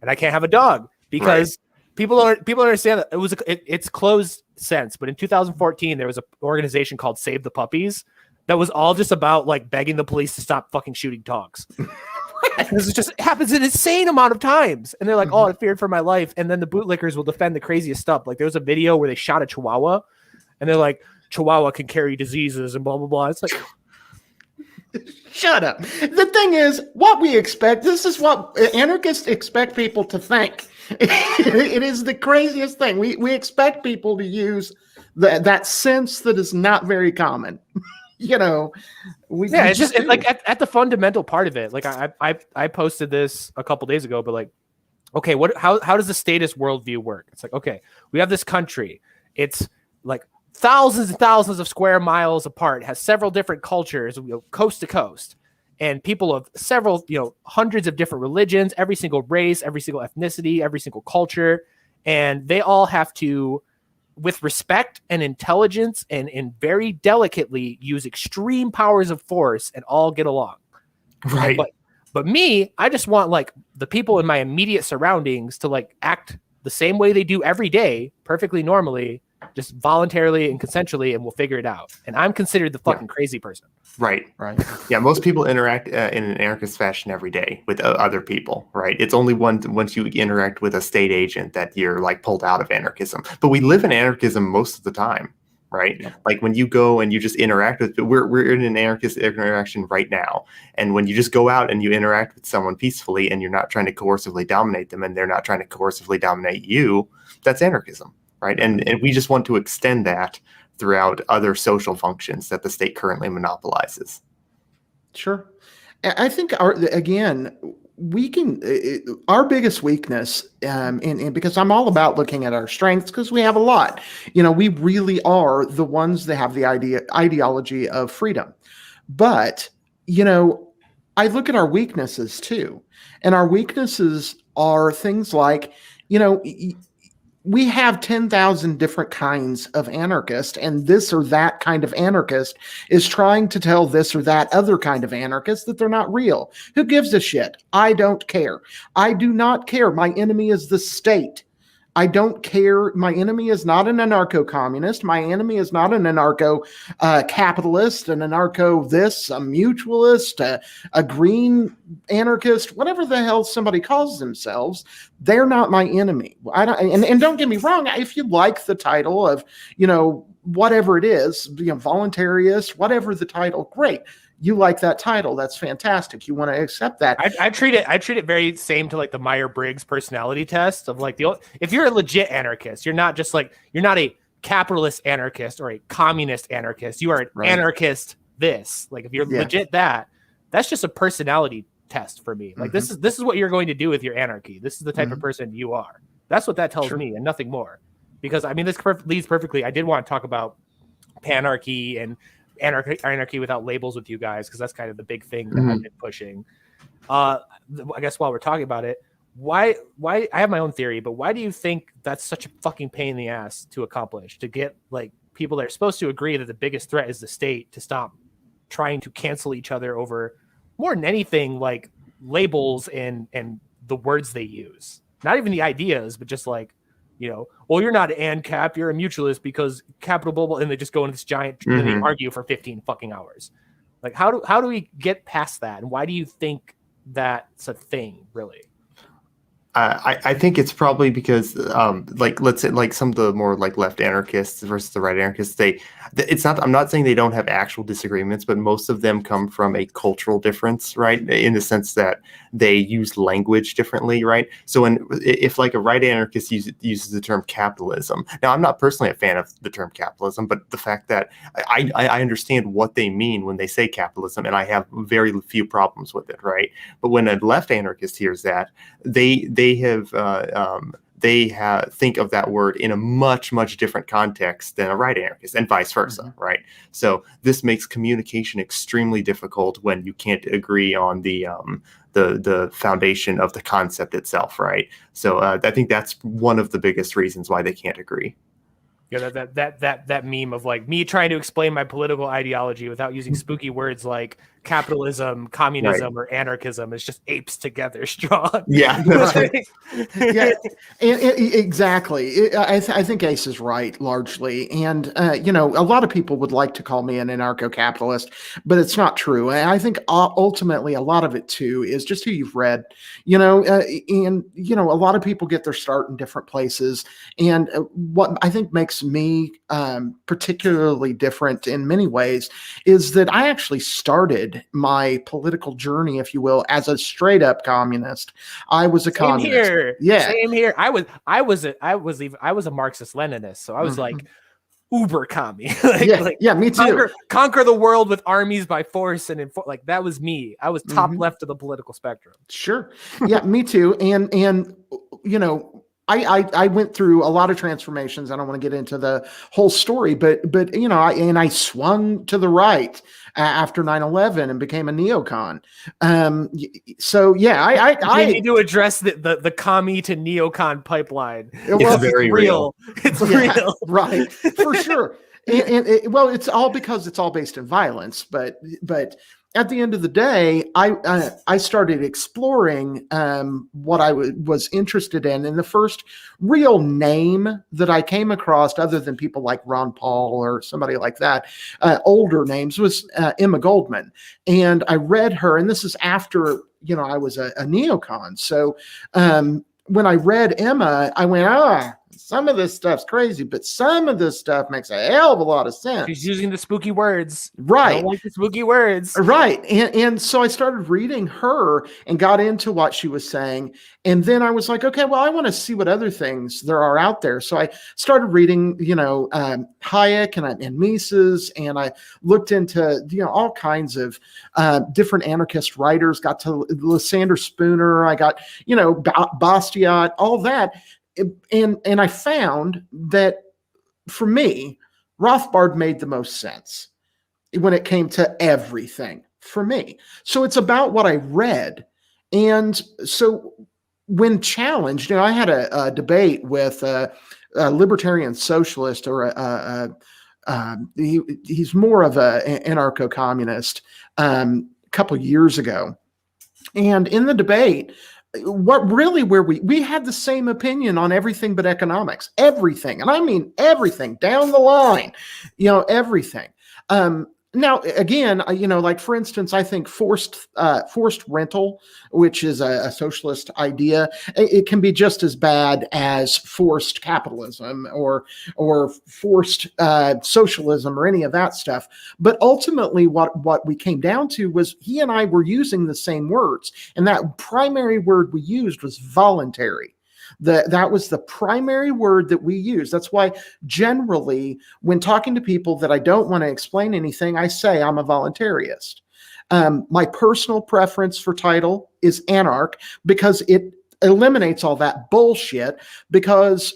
and I can't have a dog because people don't understand that it's closed since. But in 2014, there was an organization called Save the Puppies that was all just about like begging the police to stop fucking shooting dogs. Because it happens an insane amount of times, and they're like, "Oh, I feared for my life." And then the bootlickers will defend the craziest stuff. Like, there was a video where they shot a Chihuahua, and they're like, "Chihuahua can carry diseases," and blah blah blah. It's like, shut up. The thing is, what we expect. This is what anarchists expect people to think. It is the craziest thing. We expect people to use that sense that is not very common. It's just like at the fundamental part of it. Like, I posted this a couple days ago, but like, okay, how does the statist worldview work? It's like, okay, we have this country. It's like thousands and thousands of square miles apart, has several different cultures, coast to coast, and people of several, hundreds of different religions, every single race, every single ethnicity, every single culture, and they all have to, with respect and intelligence and very delicately, use extreme powers of force and all get along. Right. But me, I just want like the people in my immediate surroundings to like act the same way they do every day, perfectly normally, just voluntarily and consensually, and we'll figure it out. And I'm considered the fucking crazy person. Right. Yeah, most people interact in an anarchist fashion every day with other people, right? It's only once you interact with a state agent that you're like pulled out of anarchism. But we live in anarchism most of the time, right? Yeah. Like when you go and you just interact with, we're in an anarchist interaction right now. And when you just go out and you interact with someone peacefully and you're not trying to coercively dominate them and they're not trying to coercively dominate you, that's anarchism, right? And we just want to extend that throughout other social functions that the state currently monopolizes. Sure. I think our biggest weakness, and because I'm all about looking at our strengths, because we have a lot, we really are the ones that have the ideology of freedom. But, I look at our weaknesses too. And our weaknesses are things like, we have 10,000 different kinds of anarchist, and this or that kind of anarchist is trying to tell this or that other kind of anarchist that they're not real. Who gives a shit? I don't care. I do not care. My enemy is the state. I don't care. My enemy is not an anarcho-communist. My enemy is not an anarcho-capitalist, an anarcho-this, a mutualist, a green anarchist, whatever the hell somebody calls themselves. They're not my enemy. And don't get me wrong. If you like the title of, whatever it is, voluntarist, whatever the title, great. You like that title. That's fantastic. You want to accept that. I treat it very same to like the Myers-Briggs personality test of like if you're a legit anarchist, you're not a capitalist anarchist or a communist anarchist. You are an anarchist. Like if you're legit that's just a personality test for me. Like this is what you're going to do with your anarchy. This is the type of person you are. That's what that tells me and nothing more. Because I mean, this leads perfectly. I did want to talk about panarchy and anarchy without labels with you guys, because that's kind of the big thing that I've been pushing. I guess while we're talking about it, why I have my own theory, but why do you think that's such a fucking pain in the ass to accomplish, to get like people that are supposed to agree that the biggest threat is the state to stop trying to cancel each other over more than anything like labels and the words they use. Not even the ideas, but just like, well, you're not an ANCAP, you're a mutualist because capital bubble, and they just go into this giant, and they argue for 15 fucking hours. Like, how do we get past that? And why do you think that's a thing, really? I think it's probably because, like, let's say, like some of the more like left anarchists versus the right anarchists, it's not. I'm not saying they don't have actual disagreements, but most of them come from a cultural difference, right? In the sense that they use language differently, right? So if like a right anarchist uses the term capitalism, now I'm not personally a fan of the term capitalism, but the fact that I understand what they mean when they say capitalism, and I have very few problems with it, right? But when a left anarchist hears that, they think of that word in a much different context than a right anarchist, and vice versa, right? So this makes communication extremely difficult when you can't agree on the foundation of the concept itself, right? So I think that's one of the biggest reasons why they can't agree. Yeah, that meme of like me trying to explain my political ideology without using spooky words like capitalism, communism, or anarchism is just apes together strong. Yeah, right. Yeah, exactly. I think Ace is right largely, and a lot of people would like to call me an anarcho-capitalist, but it's not true. And I think ultimately a lot of it too is just who you've read, and a lot of people get their start in different places, and what I think makes me particularly different in many ways is that I actually started my political journey, if you will, as a straight up communist. I was a communist. Here. Yeah. Same here. I was a Marxist Leninist. So I was like uber commie. Me too. Conquer the world with armies by force and like that was me. I was top left of the political spectrum. Sure. Yeah, me too. And I went through a lot of transformations. I don't want to get into the whole story, but I swung to the right after 9/11 and became a neocon. So yeah, I need to address the commie to neocon pipeline. It's very real. It's real, right? For sure. And it's all because it's all based in violence, but at the end of the day, I started exploring what I was interested in. And the first real name that I came across, other than people like Ron Paul or somebody like that, older names, was Emma Goldman. And I read her, and this is after, I was a neocon. So when I read Emma, I went, some of this stuff's crazy, but some of this stuff makes a hell of a lot of sense. She's using the spooky words. Right. I don't like the spooky words. Right. And so I started reading her and got into what she was saying. And then I was like, okay, well, I want to see what other things there are out there. So I started reading, Hayek and Mises, and I looked into, all kinds of different anarchist writers, got to Lysander Spooner. I got, Bastiat, all that. And I found that for me, Rothbard made the most sense when it came to everything for me. So it's about what I read. And so when challenged, I had a debate with a libertarian socialist, or he's more of an anarcho-communist, a couple of years ago. And in the debate, where we had the same opinion on everything but economics, everything. And I mean everything down the line, everything. Now, again, like for instance, I think forced rental, which is a socialist idea, it can be just as bad as forced capitalism or forced socialism or any of that stuff. But ultimately, what we came down to was he and I were using the same words, and that primary word we used was voluntary. That was the primary word that we use. That's why generally when talking to people that I don't want to explain anything, I say I'm a voluntarist. My personal preference for title is anarch because it eliminates all that bullshit, because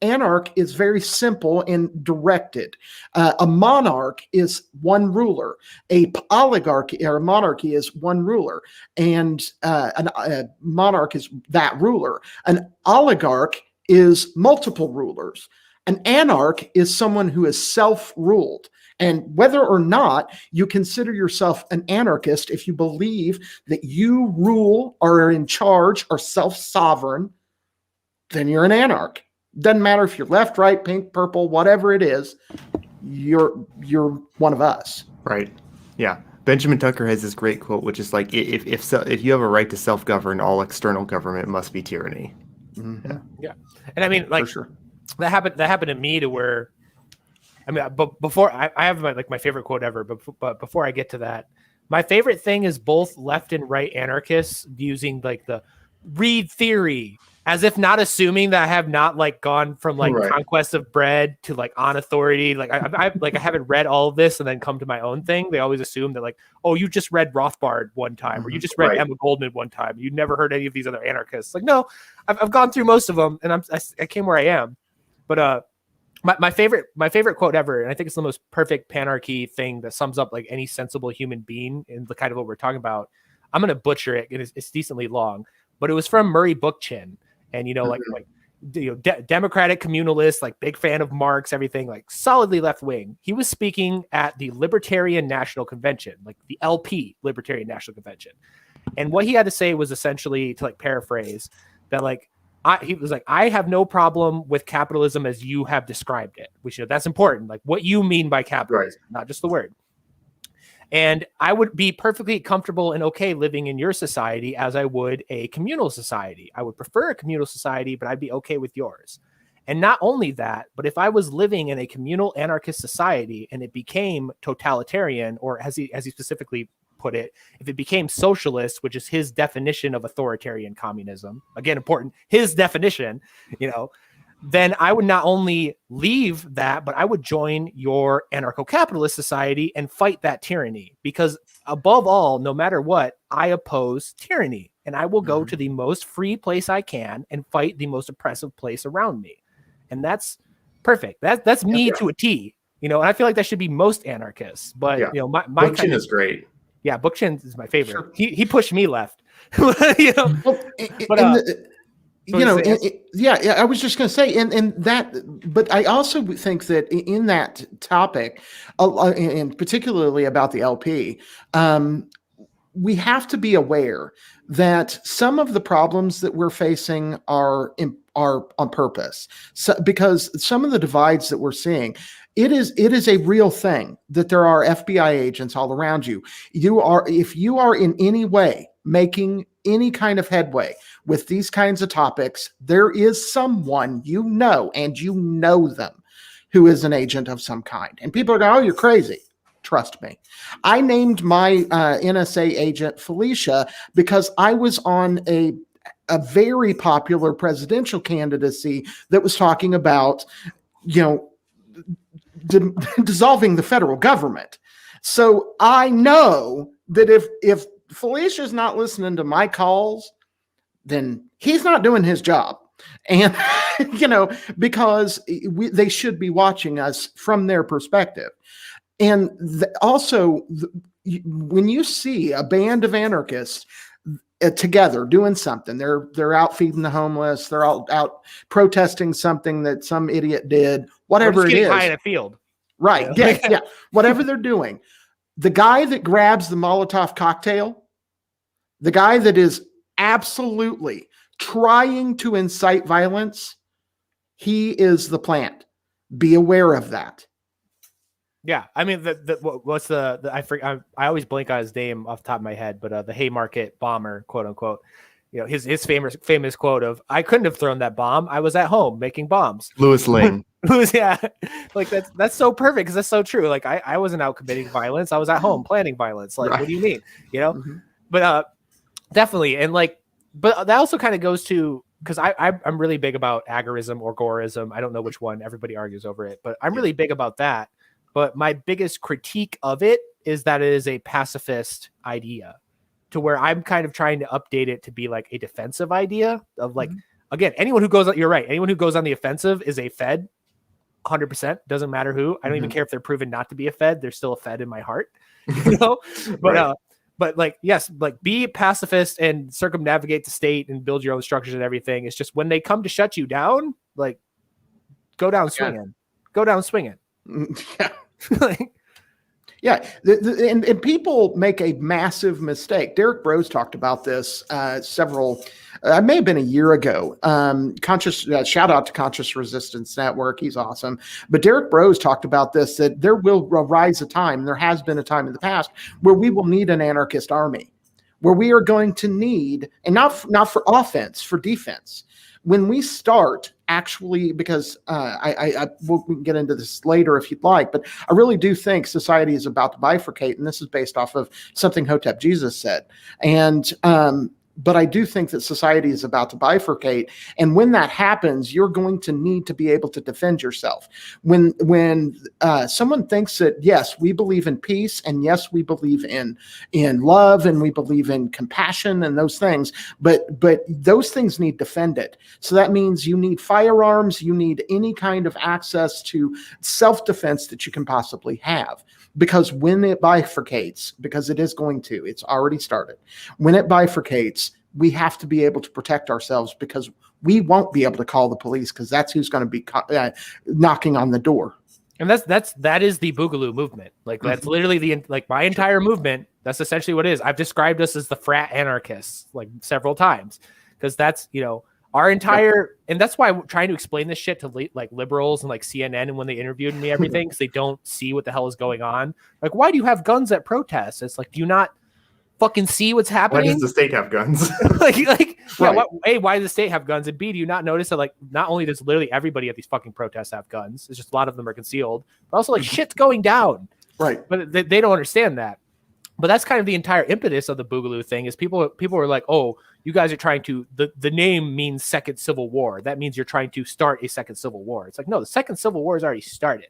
anarch is very simple and directed. A monarch is one ruler. A oligarchy or a monarchy is one ruler, and a monarch is that ruler. An oligarch is multiple rulers. An anarch is someone who is self-ruled. And whether or not you consider yourself an anarchist, if you believe that you rule, are in charge, are self-sovereign, then you're an anarch. Doesn't matter if you're left, right, pink, purple, whatever it is, you're one of us. Right. Yeah. Benjamin Tucker has this great quote, which is like, if you have a right to self-govern, all external government must be tyranny. Mm-hmm. Yeah. And I mean, like, For sure. that happened to me, to where, I mean, but before I have my favorite quote ever, but before I get to that, my favorite thing is both left and right anarchists using like the read theory, as if not assuming that I have not like gone from like Right. conquest of bread to like on authority. Like I haven't read all of this and then come to my own thing. They always assume that like, oh, you just read Rothbard one time, or you just read Right. Emma Goldman one time. You never heard any of these other anarchists. Like, no, I've gone through most of them, and I came where I am. But my favorite quote ever, and I think it's the most perfect panarchy thing that sums up like any sensible human being in the kind of what we're talking about. I'm gonna butcher it, and it's decently long, but it was from Murray Bookchin. And, you know, like democratic communalist, like big fan of Marx, everything, like solidly left wing. He was speaking at the Libertarian National Convention, like the LP Libertarian National Convention. And what he had to say was essentially, to like paraphrase, that like, he was like, I have no problem with capitalism as you have described it. We should, that's important. Like what you mean by capitalism, not just the word. And I would be perfectly comfortable and okay living in your society as I would a communal society. I would prefer a communal society, but I'd be okay with yours. And not only that, but if I was living in a communal anarchist society and it became totalitarian, or as he specifically put it, if it became socialist, which is his definition of authoritarian communism, again, important, his definition, you know, then I would not only leave that, but I would join your anarcho-capitalist society and fight that tyranny. Because above all, no matter what, I oppose tyranny. And I will go to the most free place I can and fight the most oppressive place around me. And that's perfect. That's me to a T. You know, and I feel like that should be most anarchists. But, you know, my Bookchin kind of, is great. Yeah, Bookchin is my favorite. Sure. He pushed me left. You know? Well, But, you know, yeah, I was just going to say, and that, but I also think that in that topic, and particularly about the LP, we have to be aware that some of the problems that we're facing are on purpose. So, because some of the divides that we're seeing, it is a real thing that there are FBI agents all around you. If you are in any way making any kind of headway with these kinds of topics, there is someone and you know them, who is an agent of some kind. And people are going, oh, you're crazy. Trust me. I named my NSA agent Felicia because I was on a very popular presidential candidacy that was talking about, you know, dissolving the federal government. So I know that if Felicia's not listening to my calls, then he's not doing his job. And, you know, because they should be watching us from their perspective. And also, when you see a band of anarchists together doing something, they're out feeding the homeless, they're all out protesting something that some idiot did, whatever it is. High in a field. Right. You know? Yeah. Whatever they're doing. The guy that grabs the Molotov cocktail, the guy that is absolutely trying to incite violence, he is the plant. Be aware of that. Yeah, I mean, what's I always blank on his name off the top of my head, but the Haymarket bomber, quote unquote. You know, his famous quote of, "I couldn't have thrown that bomb. I was at home making bombs." Louis Ling. Yeah, like that's so perfect because that's so true. Like I wasn't out committing violence. I was at home planning violence. Like, what do you mean? You know, but definitely, and like, but that also kind of goes to, because I'm really big about agorism or gorism. I don't know which one. Everybody argues over it, but I'm really big about that. But my biggest critique of it is that it is a pacifist idea, to where I'm kind of trying to update it to be like a defensive idea of like, again, anyone who goes on, you're right. Anyone who goes on the offensive is a Fed, 100%. Doesn't matter who. I don't even care if they're proven not to be a Fed. They're still a Fed in my heart, you know? But, but like, yes, like be a pacifist and circumnavigate the state and build your own structures and everything. It's just when they come to shut you down, like go down swinging. Go down swinging. Yeah. Like, Yeah, and people make a massive mistake. Derek Rose talked about this several. It may have been a year ago. Shout out to Conscious Resistance Network. He's awesome. But Derek Rose talked about this, that there will arise a time, there has been a time in the past, where we will need an anarchist army, where we are going to need, and not for offense, for defense. When we start actually, because we can get into this later if you'd like, but I really do think society is about to bifurcate, and this is based off of something Hotep Jesus said. And but I do think that society is about to bifurcate. And when that happens, you're going to need to be able to defend yourself. When someone thinks that, yes, we believe in peace, and yes, we believe in love, and we believe in compassion and those things, but those things need defended. So that means you need firearms, you need any kind of access to self-defense that you can possibly have. Because when it bifurcates, because it is going to, it's already started. When it bifurcates, we have to be able to protect ourselves, because we won't be able to call the police, because that's who's going to be knocking on the door. And that is the Boogaloo movement. Like that's literally my entire movement. That's essentially what it is. I've described us as the frat anarchists like several times, because that's, our entire, and that's why I'm trying to explain this shit to like liberals and like CNN, and when they interviewed me, everything, because they don't see what the hell is going on. Like, why do you have guns at protests? It's like, do you not fucking see what's happening? Why does the state have guns? right. Yeah, why does the state have guns? And B, do you not notice that like not only does literally everybody at these fucking protests have guns, it's just a lot of them are concealed, but also like shit's going down. Right. But they don't understand that. But that's kind of the entire impetus of the Boogaloo thing, is people are like, oh, you guys are trying to, the name means second civil war. That means you're trying to start a second civil war. It's like, no, the second civil war has already started.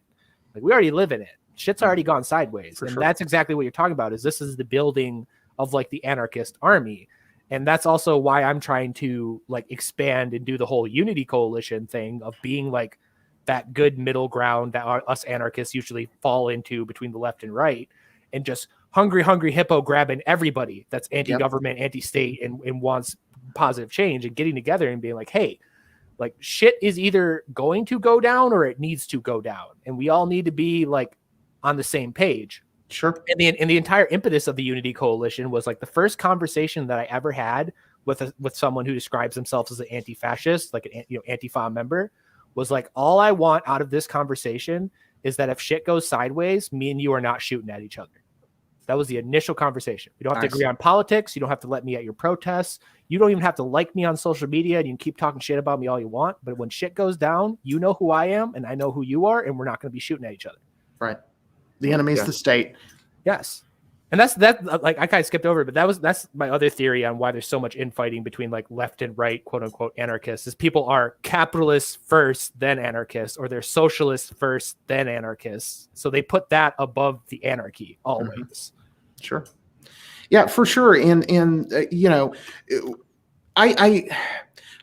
Like, we already live in it. Shit's already gone sideways. And that's exactly what you're talking about, is this is the building of like the anarchist army. And that's also why I'm trying to like expand and do the whole unity coalition thing of being like that good middle ground that us anarchists usually fall into between the left and right, and just hungry hippo grabbing everybody that's anti-government, anti-state, and wants positive change, and getting together and being like, hey, like shit is either going to go down or it needs to go down. And we all need to be like on the same page. Sure. And the entire impetus of the Unity Coalition was like the first conversation that I ever had with someone who describes themselves as an anti-fascist, like an Antifa member, was like, all I want out of this conversation is that if shit goes sideways, me and you are not shooting at each other. That was the initial conversation. We don't have to agree on politics. You don't have to let me at your protests. You don't even have to like me on social media. You can keep talking shit about me all you want. But when shit goes down, you know who I am and I know who you are, and we're not going to be shooting at each other. Right. The enemy's the state. Yes. And that's like I kind of skipped over it, but that's my other theory on why there's so much infighting between like left and right, quote unquote, anarchists, is people are capitalists first, then anarchists, or they're socialists first, then anarchists. So they put that above the anarchy always. Mm-hmm. Sure. Yeah, for sure. And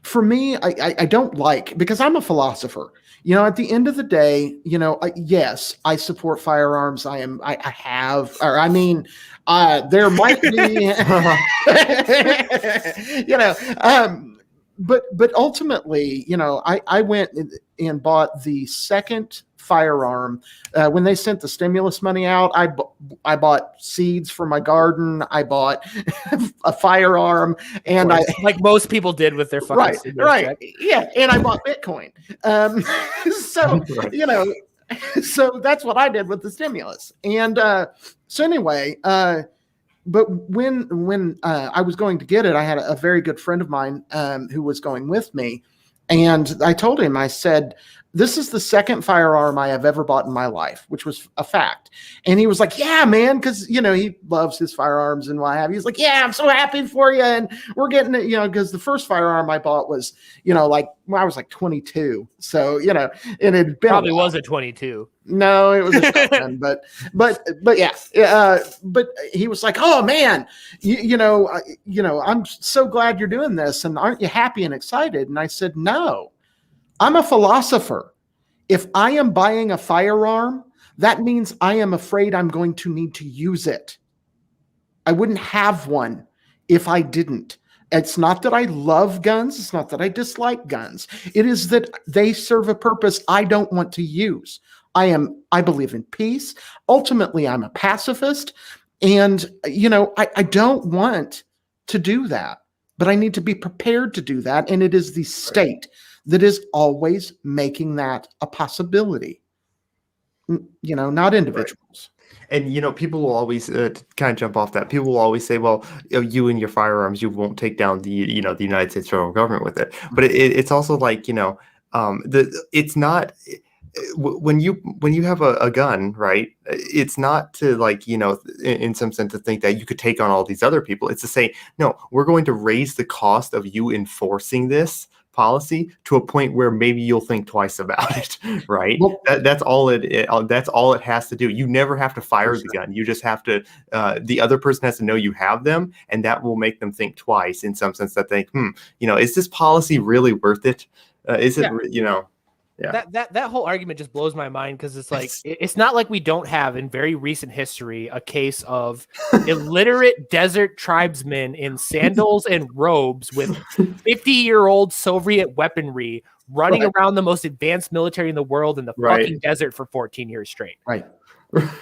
for me, I don't like, because I'm a philosopher, at the end of the day, yes, I support firearms. there might be, but ultimately, I went and bought the second firearm when they sent the stimulus money out. I bought seeds for my garden. I bought a firearm, and like most people did with their fucking right, check. Yeah, and I bought Bitcoin. So that's what I did with the stimulus. And so anyway, but when I was going to get it, I had a very good friend of mine who was going with me. And I told him, I said, this is the second firearm I have ever bought in my life, which was a fact. And he was like, yeah, man, because, he loves his firearms and what have you. He's like, yeah, I'm so happy for you. And we're getting it, because the first firearm I bought was, like when I was like 22. So, and it had been probably was a 22. No, it was a shotgun, but yeah. But he was like, oh man, I'm so glad you're doing this. And aren't you happy and excited? And I said, no. I'm a philosopher. If I am buying a firearm, that means I am afraid I'm going to need to use it. I wouldn't have one if I didn't. It's not that I love guns. It's not that I dislike guns. It is that they serve a purpose I don't want to use. I believe in peace. Ultimately, I'm a pacifist. And, I don't want to do that, but I need to be prepared to do that. And it is the state that is always making that a possibility, not individuals. And people will always kind of jump off that. People will always say, "Well, you and your firearms, you won't take down the the United States federal government with it." But it's also like it's not when you have a gun, right? It's not to in some sense to think that you could take on all these other people. It's to say, no, we're going to raise the cost of you enforcing this policy to a point where maybe you'll think twice about it, right? Well, That's all it has to do. You never have to fire the gun. You just have to the other person has to know you have them, and that will make them think twice in some sense, that think, is this policy really worth it? Is it, Yeah. That whole argument just blows my mind, because it's like it's not like we don't have in very recent history a case of illiterate desert tribesmen in sandals and robes with 50-year-old Soviet weaponry running around the most advanced military in the world in the fucking desert for 14 years straight. Right.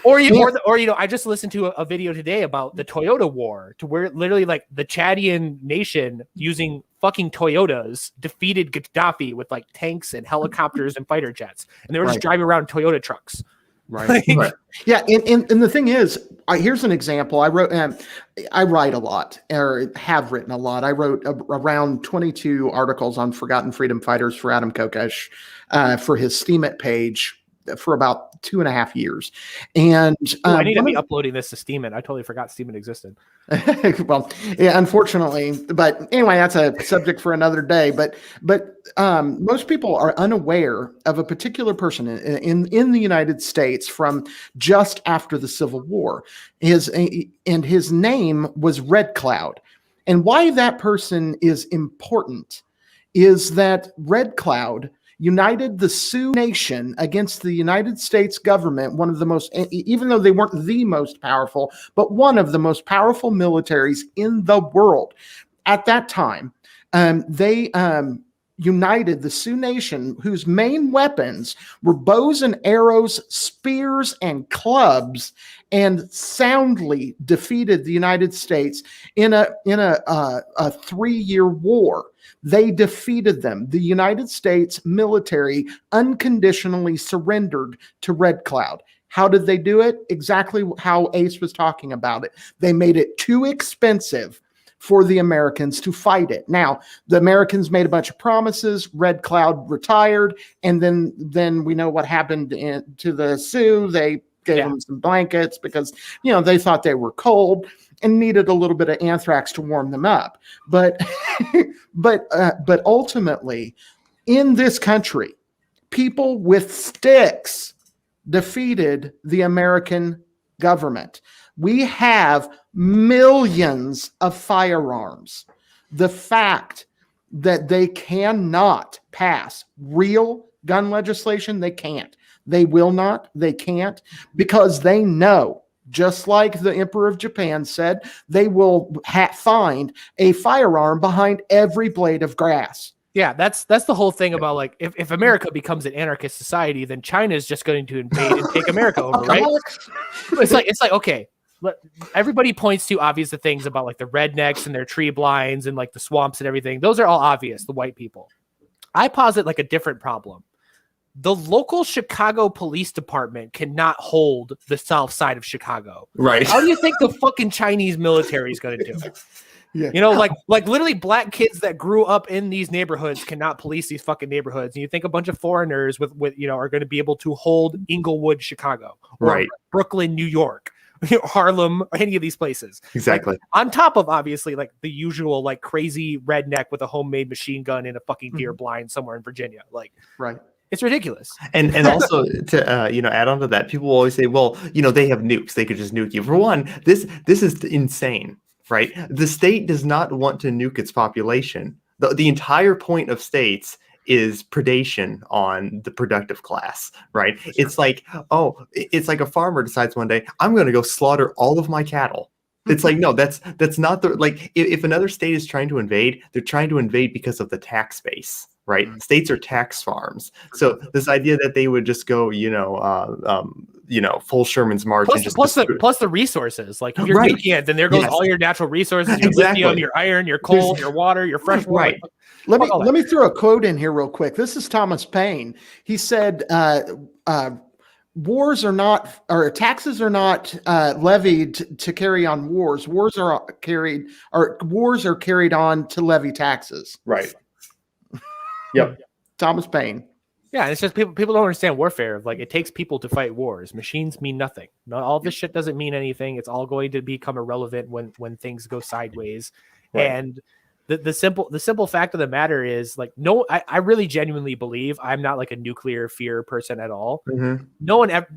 Or I just listened to a video today about the Toyota war, to where literally like the Chadian nation using fucking Toyotas defeated Gaddafi with like tanks and helicopters and fighter jets, and they were just driving around Toyota trucks. Right. Yeah. And the thing is, here's an example. I write a lot, or have written a lot. I wrote around 22 articles on forgotten freedom fighters for Adam Kokesh for his Steemit page for about 2.5 years. And I need to be uploading this to Steemit. I totally forgot Steemit existed. Well, yeah, unfortunately, but anyway, that's a subject for another day. But most people are unaware of a particular person in the United States from just after the Civil War. His name was Red Cloud. And why that person is important is that Red Cloud united the Sioux Nation against the United States government, one of the most, even though they weren't the most powerful, but one of the most powerful militaries in the world. At that time, they united the Sioux Nation, whose main weapons were bows and arrows, spears and clubs, and soundly defeated the United States in a 3-year war. They defeated them. The United States military unconditionally surrendered to Red Cloud. How did they do it? Exactly how Ace was talking about it. They made it too expensive for the Americans to fight it. Now, the Americans made a bunch of promises. Red Cloud retired, and then we know what happened to the Sioux. They gave them some blankets because they thought they were cold and needed a little bit of anthrax to warm them up. But but ultimately, in this country, people with sticks defeated the American government. We have millions of firearms. The fact that they cannot pass real gun legislation, they can't. They will not. They can't, because they know, just like the Emperor of Japan said, they will find a firearm behind every blade of grass. Yeah, that's the whole thing about like if America becomes an anarchist society, then China is just going to invade and take America over, right? It's like okay, everybody points to obvious things about like the rednecks and their tree blinds and like the swamps and everything. Those are all obvious, the white people. I posit like a different problem. The local Chicago Police Department cannot hold the south side of Chicago. Right. How do you think the fucking Chinese military is going to do it? Yeah. Like literally black kids that grew up in these neighborhoods cannot police these fucking neighborhoods. And you think a bunch of foreigners with are going to be able to hold Inglewood, Chicago, or right, Brooklyn, New York, Harlem, or any of these places. Exactly. Like, on top of obviously like the usual like crazy redneck with a homemade machine gun in a fucking deer blind somewhere in Virginia. Like, right. It's ridiculous. And also to add on to that, people will always say, well, they have nukes. They could just nuke you. For one, this is insane, right? The state does not want to nuke its population. The entire point of states is predation on the productive class, right? It's like a farmer decides one day, I'm going to go slaughter all of my cattle. It's like, no, that's not if another state is trying to invade, they're trying to invade because of the tax base. right? States are tax farms. So this idea that they would just go, full Sherman's March and just plus the resources. Like if you're nuking it, then there goes all your natural resources, your lithium, your iron, your coal, your water, your fresh water. Let me throw a quote in here real quick. This is Thomas Paine. He said, wars are not, or taxes are not levied to carry on wars. Wars are carried on to levy taxes. Right. Yep. Thomas Paine. Yeah, and it's just people don't understand warfare. Like, it takes people to fight wars. Machines mean nothing. Not all this shit doesn't mean anything. It's all going to become irrelevant when things go sideways. Right. And the simple fact of the matter is, like, I really genuinely believe, I'm not like a nuclear fear person at all. Mm-hmm.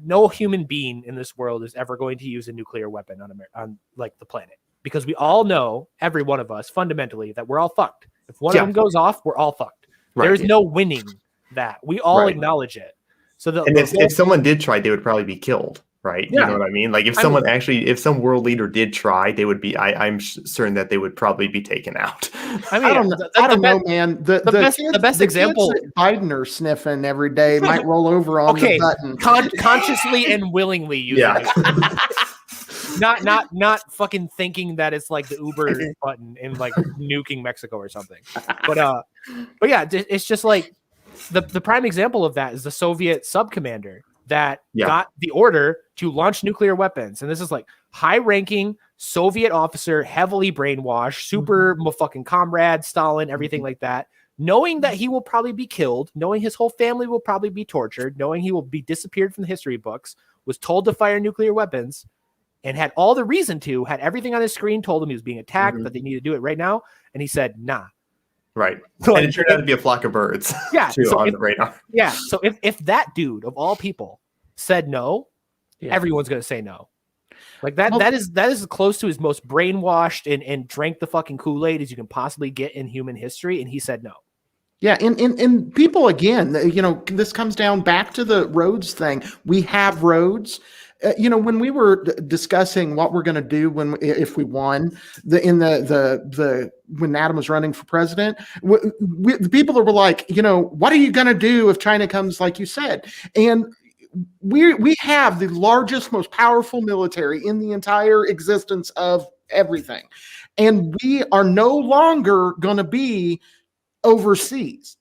No human being in this world is ever going to use a nuclear weapon on like the planet, because we all know, every one of us fundamentally, that we're all fucked. If one of them goes off, we're all fucked. Right. There's no winning that. We all acknowledge it. So if someone did try, they would probably be killed. Right. Yeah. You know what I mean? Like if some world leader did try, they would be, I'm certain that they would probably be taken out. I mean, I don't know, man. The best example Biden are sniffing every day might roll over on the button. Consciously and willingly using it. Not fucking thinking that it's like the Uber button in like nuking Mexico or something. But yeah, it's just like the prime example of that is the Soviet sub commander that got the order to launch nuclear weapons. And this is like high-ranking Soviet officer, heavily brainwashed, super fucking comrade, Stalin, everything like that, knowing that he will probably be killed, knowing his whole family will probably be tortured, knowing he will be disappeared from the history books, was told to fire nuclear weapons, and had all the reason to, had everything on his screen, told him he was being attacked, that they need to do it right now, and he said, nah. Right. So and it turned out to be a flock of birds. Yeah. On the radar. Yeah. So if that dude of all people said no, everyone's gonna say no. Like that is as close to his most brainwashed and drank the fucking Kool-Aid as you can possibly get in human history, and he said no. Yeah, and people, again, this comes down back to the roads thing. We have roads. When we were discussing what we're going to do if we won when Adam was running for president, the people were like, what are you going to do if China comes, like you said? And we have the largest, most powerful military in the entire existence of everything, and we are no longer going to be overseas.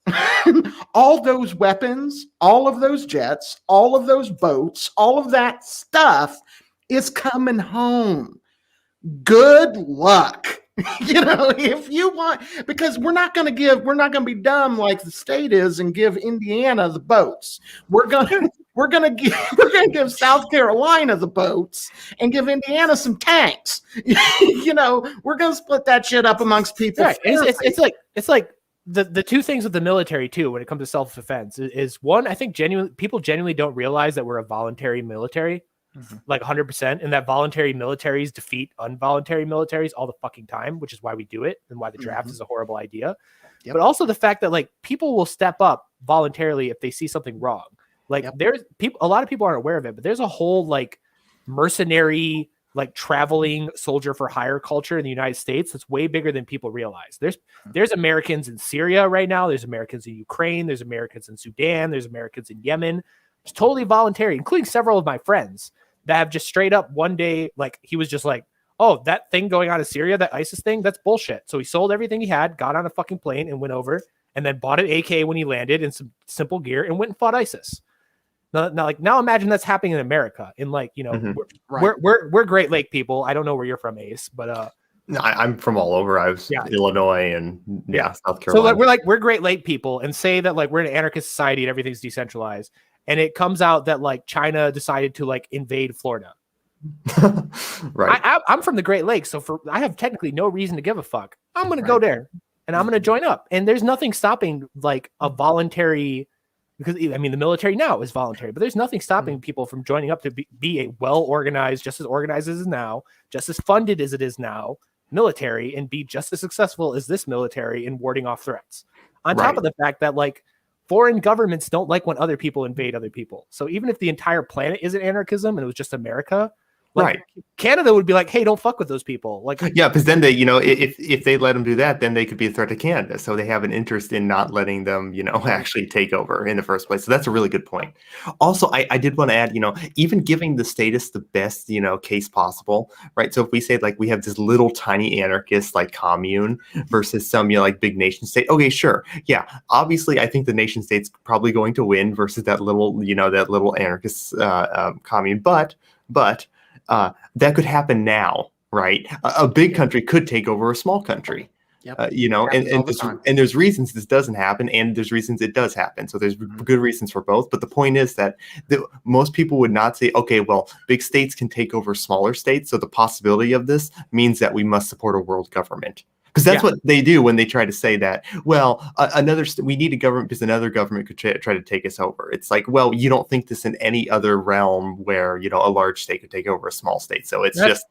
All those weapons, all of those jets, all of those boats, all of that stuff is coming home. Good luck. If you want, because we're not going to be dumb like the state is and give Indiana the boats. We're going to give South Carolina the boats and give Indiana some tanks. We're going to split that shit up amongst people. Right. It's like the two things with the military too, when it comes to self-defense, is one, I think people genuinely don't realize that we're a voluntary military, like 100%, and that voluntary militaries defeat involuntary militaries all the fucking time, which is why we do it and why the draft is a horrible idea. Yep. But also the fact that like people will step up voluntarily if they see something wrong. Like there's people, a lot of people aren't aware of it, but there's a whole like mercenary, like traveling soldier for hire culture in the United States that's way bigger than people realize. There's Americans in Syria right now. There's Americans in Ukraine. There's Americans in Sudan. There's Americans in Yemen. It's totally voluntary, including several of my friends that have just straight up one day, like he was just like, oh, that thing going on in Syria, that ISIS thing, that's bullshit. So he sold everything he had, got on a fucking plane and went over, and then bought an AK when he landed and some simple gear and went and fought ISIS. Now imagine that's happening in America. In like, we're Great Lake people. I don't know where you're from, Ace, but no, I'm from all over. I was Illinois and South Carolina. So we're Great Lake people, and say that like we're an anarchist society and everything's decentralized, and it comes out that like China decided to like invade Florida. Right. I'm from the Great Lakes, so I have technically no reason to give a fuck. I'm gonna go there and I'm gonna join up, and there's nothing stopping like a voluntary. Because I mean, the military now is voluntary, but there's nothing stopping people from joining up to be a well-organized, just as organized as it is now, just as funded as it is now, military, and be just as successful as this military in warding off threats. On top of the fact that like foreign governments don't like when other people invade other people. So even if the entire planet isn't anarchism and it was just America, Like, right. Canada would be like, hey, don't fuck with those people. Like, Yeah, because then they, if they let them do that, then they could be a threat to Canada. So they have an interest in not letting them, actually take over in the first place. So that's a really good point. Also, I did want to add, even giving the status the best, case possible, right? So if we say like we have this little tiny anarchist like commune versus some, like big nation state. Okay, sure. Yeah, obviously, I think the nation state's probably going to win versus that little, anarchist commune. But that could happen now, right? A big country could take over a small country, Yep. And there's reasons this doesn't happen, and there's reasons it does happen. So there's good reasons for both. But the point is that most people would not say, okay, well, big states can take over smaller states. So the possibility of this means that we must support a world government. Because that's what they do when they try to say that, well, we need a government because another government could try to take us over. It's like, well, you don't think this in any other realm where, a large state could take over a small state. So it's just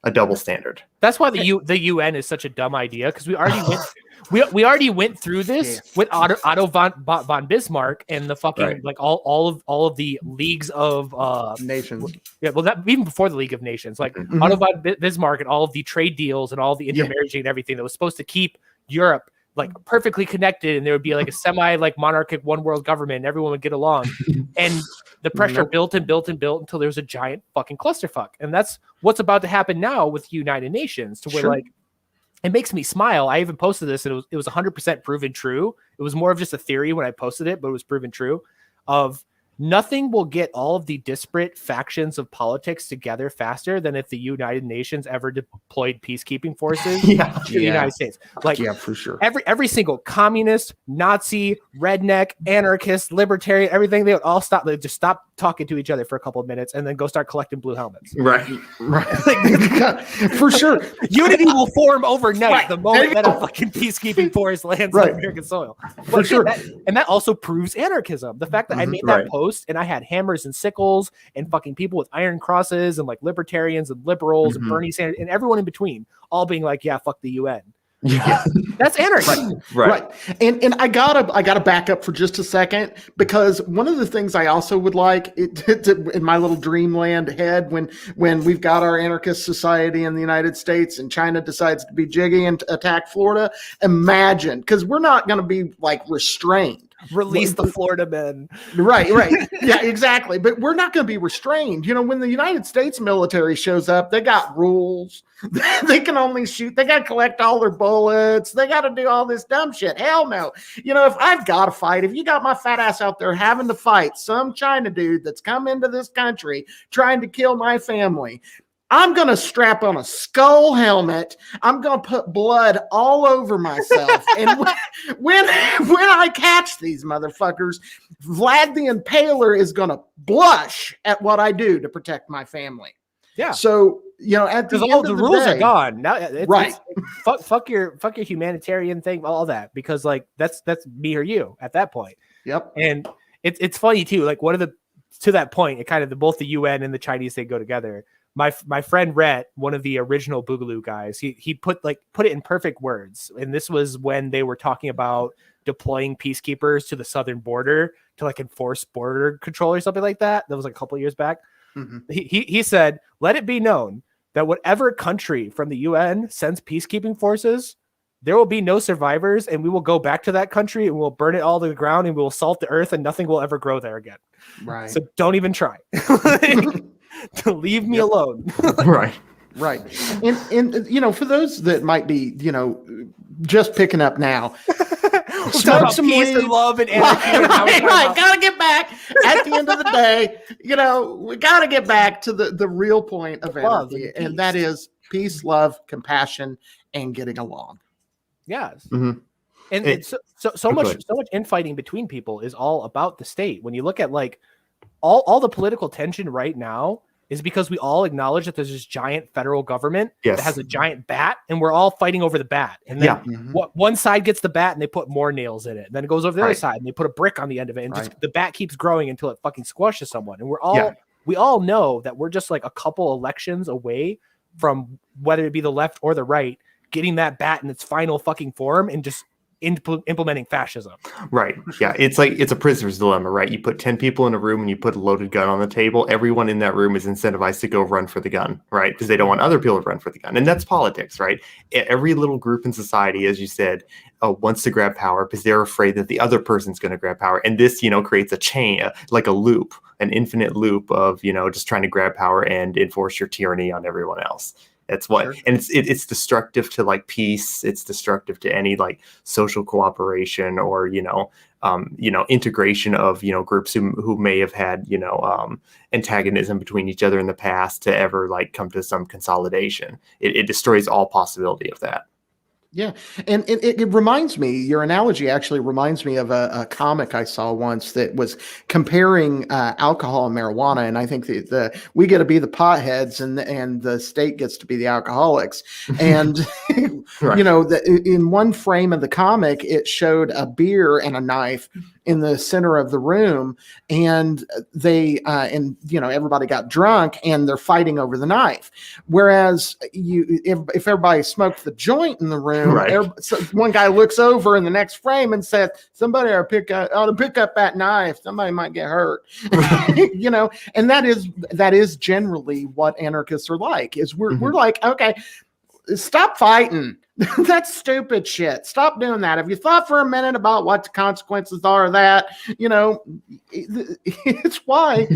a double standard. That's why the UN is such a dumb idea, because we already went through this with Otto von Bismarck and the fucking like all of the leagues of nations. Yeah, well, that even before the League of Nations, like Otto von Bismarck and all of the trade deals and all of the intermarriaging and everything that was supposed to keep Europe like perfectly connected, and there would be like a semi like monarchic one world government, and everyone would get along. And the pressure built and built and built until there was a giant fucking clusterfuck. And that's what's about to happen now with United Nations, to where like it makes me smile. I even posted this, and it was 100% proven true. It was more of just a theory when I posted it, but it was proven true. Of nothing will get all of the disparate factions of politics together faster than if the United Nations ever deployed peacekeeping forces to the United States. Like, for sure. Every single communist, Nazi, redneck, anarchist, libertarian, everything, they would all stop. They just stop talking to each other for a couple of minutes and then go start collecting blue helmets. Right. For sure. Unity will form overnight the moment that a fucking peacekeeping force lands on American soil. For sure. That also proves anarchism. The fact that I made that post and I had hammers and sickles and fucking people with iron crosses and like libertarians and liberals and Bernie Sanders and everyone in between all being like, yeah, fuck the UN. Yeah, that's anarchy. Right. And I gotta back up for just a second, because one of the things I also would like in my little dreamland head, when we've got our anarchist society in the United States and China decides to be jiggy and attack Florida, imagine, because we're not going to be like restrained. Release the Florida men. Right. Yeah, exactly. But we're not going to be restrained. When the United States military shows up, they got rules. They can only shoot. They got to collect all their bullets. They got to do all this dumb shit. Hell no. If I've got to fight, if you got my fat ass out there having to fight some China dude that's come into this country trying to kill my family, I'm going to strap on a skull helmet. I'm going to put blood all over myself. And when I catch these motherfuckers, Vlad the Impaler is going to blush at what I do to protect my family. Yeah. So, at the end of the rules day, are gone. Now right. Fuck your humanitarian thing, all that, because like that's me or you at that point. Yep. And it's funny too. Like to that point, it kind of both the UN and the Chinese, they go together. My friend Rhett, one of the original Boogaloo guys, he put it in perfect words. And this was when they were talking about deploying peacekeepers to the southern border to like enforce border control or something like that. That was like a couple of years back. Mm-hmm. He said, let it be known that whatever country from the UN sends peacekeeping forces, there will be no survivors, and we will go back to that country and we'll burn it all to the ground and we will salt the earth and nothing will ever grow there again. Right. So don't even try. To leave me alone. Right. And for those that might be, just picking up now, smoke some peace and love and anarchy. Right. Gotta get back at the end of the day. We gotta get back to the real point of anarchy, and that is peace, love, compassion, and getting along. Yes. Mm-hmm. And so much infighting between people is all about the state. When you look at like all the political tension right now is because we all acknowledge that there's this giant federal government that has a giant bat, and we're all fighting over the bat. And then one side gets the bat and they put more nails in it. And then it goes over the other side and they put a brick on the end of it. And just the bat keeps growing until it fucking squashes someone. And we all know that we're just like a couple elections away from, whether it be the left or the right, getting that bat in its final fucking form and just implementing fascism. Right. Yeah. It's like it's a prisoner's dilemma, right? You put 10 people in a room and you put a loaded gun on the table. Everyone in that room is incentivized to go run for the gun, right? Because they don't want other people to run for the gun. And that's politics, right? Every little group in society, as you said, wants to grab power because they're afraid that the other person's going to grab power. And this, creates a chain, like a loop, an infinite loop of, just trying to grab power and enforce your tyranny on everyone else. That's what, and it's destructive to like peace. It's destructive to any like social cooperation or integration of groups who may have had antagonism between each other in the past to ever like come to some consolidation. It destroys all possibility of that. Yeah. And it reminds me, your analogy actually reminds me of a comic I saw once that was comparing alcohol and marijuana. And I think we get to be the potheads and the state gets to be the alcoholics. And, Right. in one frame of the comic, it showed a beer and a knife in the center of the room, and they everybody got drunk and they're fighting over the knife. Whereas if everybody smoked the joint in the room, right. One guy looks over in the next frame and says, "Somebody ought to pick up that knife. Somebody might get hurt." And that is generally what anarchists are like. Is we're like, okay, stop fighting. That's stupid shit. Stop doing that. Have you thought for a minute about what the consequences are of that? It's why,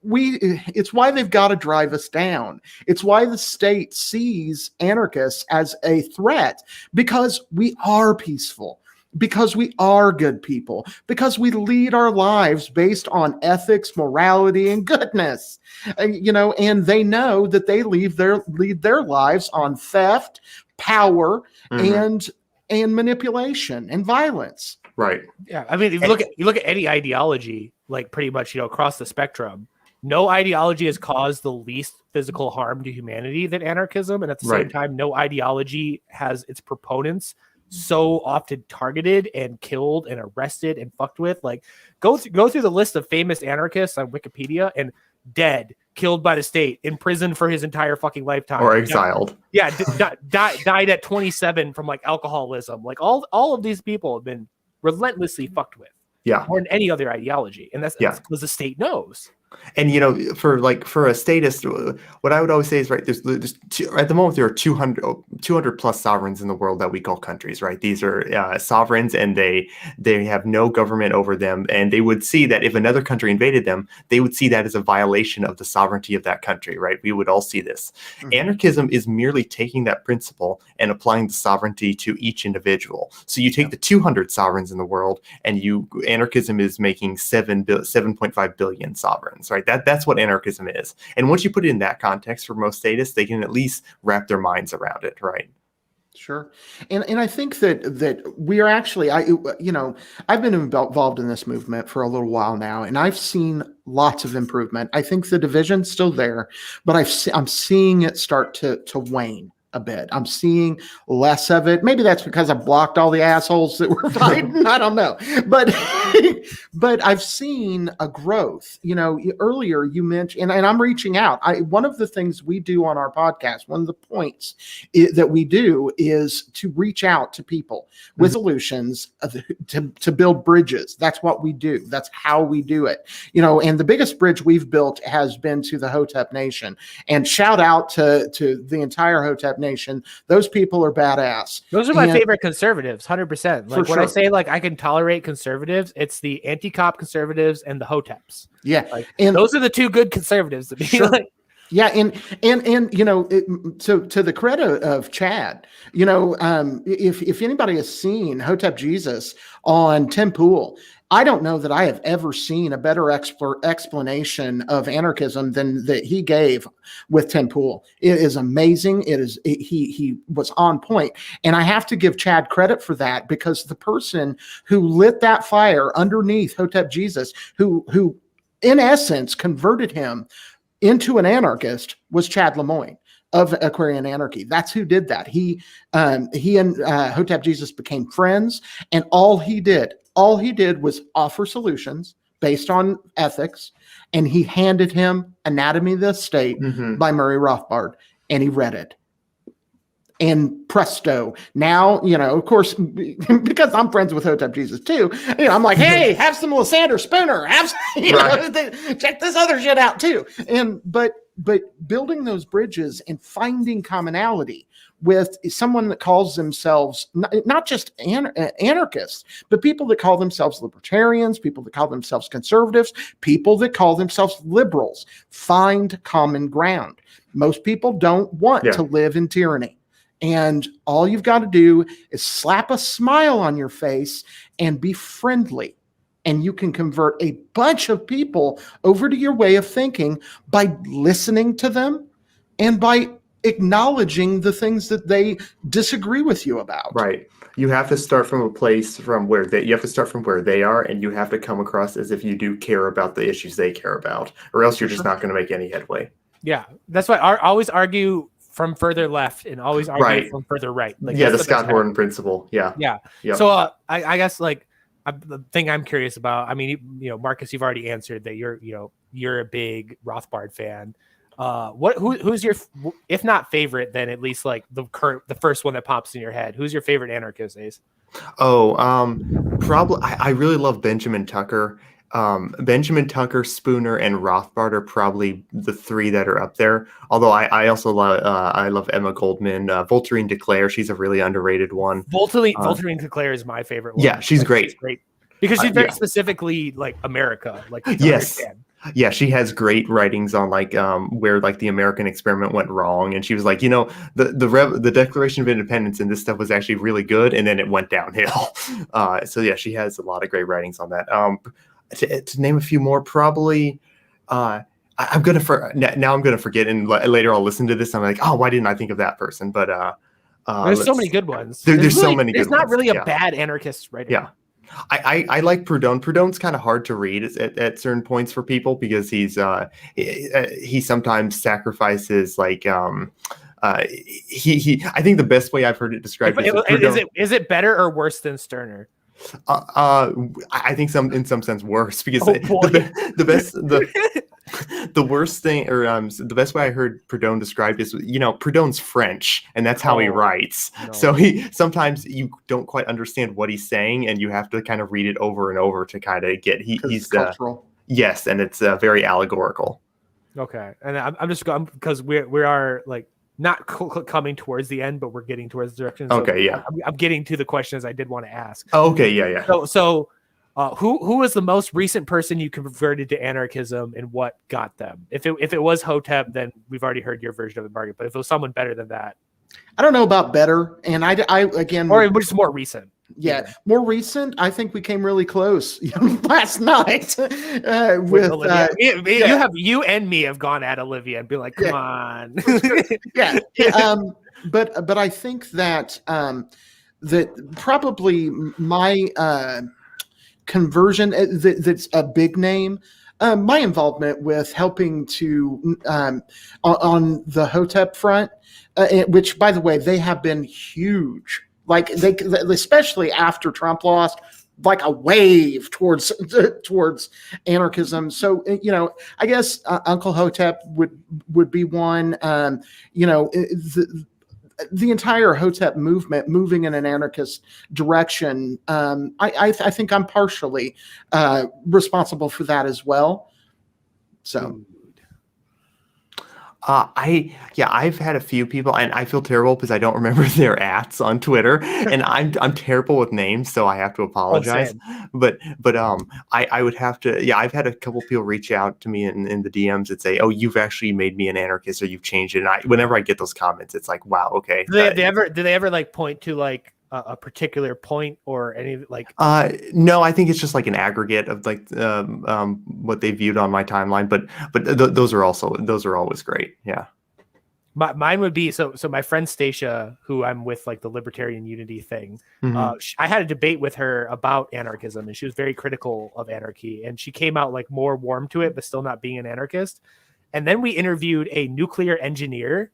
it's why they've got to drive us down. It's why the state sees anarchists as a threat, because we are peaceful, because we are good people, because we lead our lives based on ethics, morality, and goodness. And they know that they lead their lives on theft, power, and manipulation and violence. Right. Yeah. I mean, if you look at any ideology, like pretty much, across the spectrum, no ideology has caused the least physical harm to humanity than anarchism. And at the same time, no ideology has its proponents so often targeted and killed and arrested and fucked with. Like, go through the list of famous anarchists on Wikipedia, and dead, killed by the state, imprisoned for his entire fucking lifetime, or exiled. Died at 27 from like alcoholism. Like all of these people have been relentlessly fucked with. Yeah. More than any other ideology, and that's because the state knows. And for a statist, what I would always say is, right, there's at the moment there are 200 plus sovereigns in the world that we call countries, right? These are sovereigns, and they have no government over them, and they would see that if another country invaded them, they would see that as a violation of the sovereignty of that country, right? We would all see this. Anarchism is merely taking that principle and applying the sovereignty to each individual. So you take the 200 sovereigns in the world, and anarchism is making 7.5 billion sovereigns. Right, that's what anarchism is, and once you put it in that context, for most statists, they can at least wrap their minds around it, right? Sure, and I think that we are actually, I've been involved in this movement for a little while now, and I've seen lots of improvement. I think the division's still there, but I'm seeing it start to wane a bit. I'm seeing less of it. Maybe that's because I blocked all the assholes that were fighting. I don't know. But I've seen a growth. Earlier you mentioned, and I'm reaching out. One of the things we do on our podcast, one of the points that we do is to reach out to people with solutions to build bridges. That's what we do. That's how we do it. And the biggest bridge we've built has been to the Hotep Nation. And shout out to the entire Hotep Nation. Those people are badass. Those are my favorite conservatives, 100%. Like when I say like I can tolerate conservatives, it's the anti-cop conservatives and the Hoteps. Yeah, and those are the two good conservatives to me. Sure. Yeah, and so to the credit of Chad, if anybody has seen Hotep Jesus on Tim Pool, I don't know that I have ever seen a better explanation of anarchism than that he gave with Tim Pool. It is amazing. He was on point. And I have to give Chad credit for that, because the person who lit that fire underneath Hotep Jesus, who in essence converted him into an anarchist, was Chad Lemoyne of Aquarian Anarchy. That's who did that. He and Hotep Jesus became friends, and all he did was offer solutions based on ethics, and he handed him Anatomy of the State by Murray Rothbard, and he read it. And presto, now, of course, because I'm friends with Hotep Jesus too, I'm like, hey, have some Lysander Spooner, have some, check this other shit out too. But building those bridges and finding commonality with someone that calls themselves not just anarchists, but people that call themselves libertarians, people that call themselves conservatives, people that call themselves liberals. Find common ground. Most people don't want to live in tyranny. And all you've got to do is slap a smile on your face and be friendly. And you can convert a bunch of people over to your way of thinking by listening to them and by acknowledging the things that they disagree with you about. Right. You have to start from a place you have to start from where they are, and you have to come across as if you do care about the issues they care about, or else you're just not going to make any headway. Yeah. That's why I always argue from further left and always argue from further right. Like, the Scott Horton principle. Yeah. Yep. So I guess the thing I'm curious about, I mean, Marcus, you've already answered that you're a big Rothbard fan. Who's your, if not favorite, then at least like the first one that pops in your head? Who's your favorite anarchist, Ace? Probably I really love Benjamin Tucker. Benjamin Tucker, Spooner, and Rothbard are probably the three that are up there. Although I also love Emma Goldman, Voltairine de Cleyre. She's a really underrated one. Voltairine de Cleyre is my favorite one. Yeah, she's great. Because she's very specifically like America. Like yes. Yeah, she has great writings on like where like the American experiment went wrong, and she was like, the Declaration of Independence and this stuff was actually really good, and then it went downhill. So yeah, she has a lot of great writings on that. To name a few more, probably I'm gonna forget, and later I'll listen to this. I'm like, oh, why didn't I think of that person? But there's so many good ones. There's so many good ones. There's not really a bad anarchist writer. Yeah. I like Proudhon. Proudhon's kind of hard to read at certain points for people because he sometimes sacrifices like I think the best way I've heard it described is it better or worse than Stirner? I think in some sense worse because the worst thing, or the best way I heard Proudhon described is, Proudhon's French, and that's how he writes. No. So sometimes you don't quite understand what he's saying, and you have to kind of read it over and over to kind of get he's cultural. Yes, and it's very allegorical. Okay, and I'm just going because we are like not coming towards the end, but we're getting towards the direction. So okay, yeah. I'm getting to the questions I did want to ask. Oh, okay, yeah. So who was the most recent person you converted to anarchism, and what got them? If it was Hotep, then we've already heard your version of the bargain. But if it was someone better than that, I don't know about better, and I again, or just more recent. Yeah, more recent. I think we came really close last night with Olivia. You and me have gone at Olivia and be like, come on. Yeah. But I think that that probably my conversion that's a big name. My involvement with helping to on the Hotep front, which by the way they have been huge. Like they, especially after Trump lost, like a wave towards anarchism. So I guess Uncle Hotep would be one. The entire Hotep movement moving in an anarchist direction. I think I'm partially responsible for that as well. So. I've had a few people, and I feel terrible because I don't remember their ats on Twitter, and I'm terrible with names, so I have to apologize. But I would have to. Yeah, I've had a couple people reach out to me in the DMs that say, "Oh, you've actually made me an anarchist, or you've changed it." And whenever I get those comments, it's like, "Wow, okay." Do they ever like point to like a particular point or any like? No, I think it's just like an aggregate of like what they viewed on my timeline. But those are always great. Yeah. Mine would be so my friend Stacia, who I'm with like the Libertarian Unity thing. I had a debate with her about anarchism, and she was very critical of anarchy, and she came out like more warm to it, but still not being an anarchist. And then we interviewed a nuclear engineer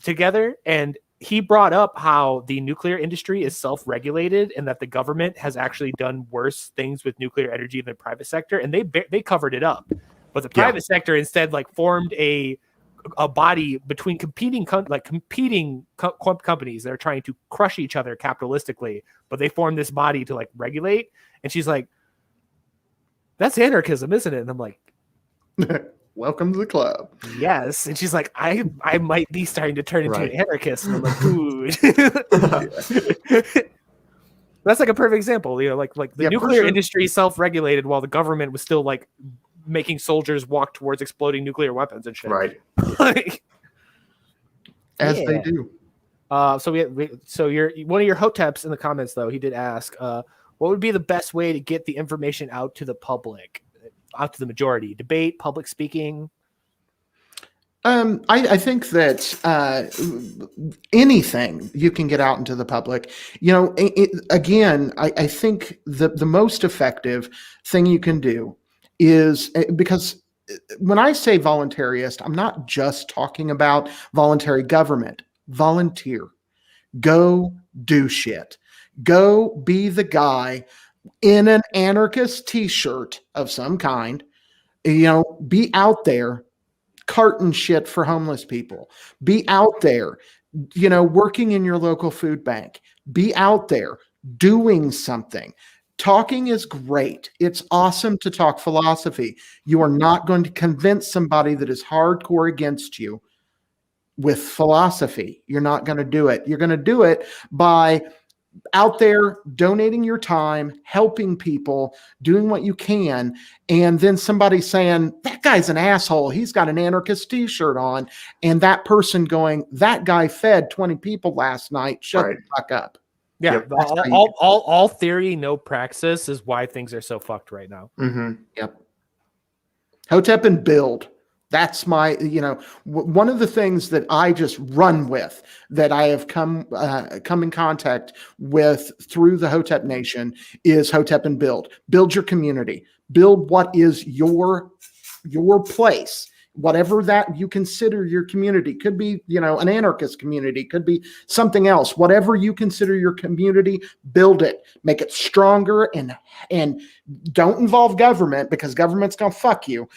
together, and he brought up how the nuclear industry is self-regulated and that the government has actually done worse things with nuclear energy than the private sector, and they covered it up. But the private sector instead like formed a a body between competing companies that are trying to crush each other capitalistically, but they form this body to like regulate. And she's like, that's anarchism, isn't it? And I'm like, welcome to the club. yes. And she's like, I might be starting to turn into an anarchist. And I'm like, dude. That's like a perfect example, you know, like the nuclear industry self-regulated while the government was still like making soldiers walk towards exploding nuclear weapons and shit. Right. Like, as they do. So your one of your hoteps in the comments though, he did ask, what would be the best way to get the information out to the public, out to the majority? Debate, public speaking? I think that anything you can get out into the public, you know, again, I think the most effective thing you can do is, because when I say voluntarist, I'm not just talking about voluntary government. Volunteer. Go do shit. Go be the guy in an anarchist t-shirt of some kind. You know, be out there carton shit for homeless people. Be out there, you know, working in your local food bank. Be out there doing something. Talking is great. It's awesome to talk philosophy. You are not going to convince somebody that is hardcore against you with philosophy. You're not going to do it. You're going to do it by out there donating your time, helping people, doing what you can, and then somebody saying, that guy's an asshole, he's got an anarchist t-shirt on, and that person going, that guy fed 20 people last night, shut the fuck up. Yeah, Yep. all theory, no praxis is why things are so fucked right now. Mm-hmm. Yep. Hotep and build. That's my, you know, one of the things that I just run with, that I have come in contact with through the Hotep Nation, is Hotep and build. Build your community. Build what is your place. Whatever that you consider your community. Could be, you know, an anarchist community. Could be something else. Whatever you consider your community, build it. Make it stronger, and don't involve government, because government's going to fuck you.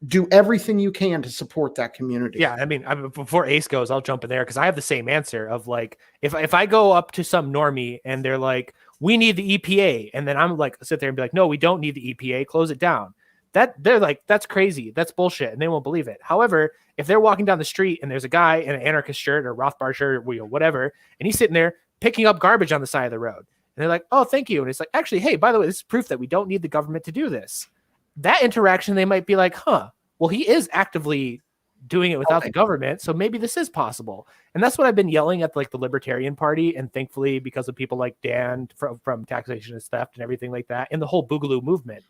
Do everything you can to support that community. Yeah, I mean, before Ace goes, I'll jump in there because I have the same answer of like, if I go up to some normie and they're like, we need the EPA, and then I'm like, sit there and be like, no, we don't need the EPA, close it down. They're like, that's crazy, that's bullshit, and they won't believe it. However, if they're walking down the street and there's a guy in an anarchist shirt or Rothbard shirt or whatever, and he's sitting there picking up garbage on the side of the road, and they're like, oh, thank you, and it's like, actually, hey, by the way, this is proof that we don't need the government to do this. That interaction, they might be like, huh, well, he is actively doing it without the government, so maybe this is possible. And that's what I've been yelling at like the Libertarian Party, and thankfully, because of people like Dan from Taxation and Theft and everything like that, and the whole Boogaloo movement,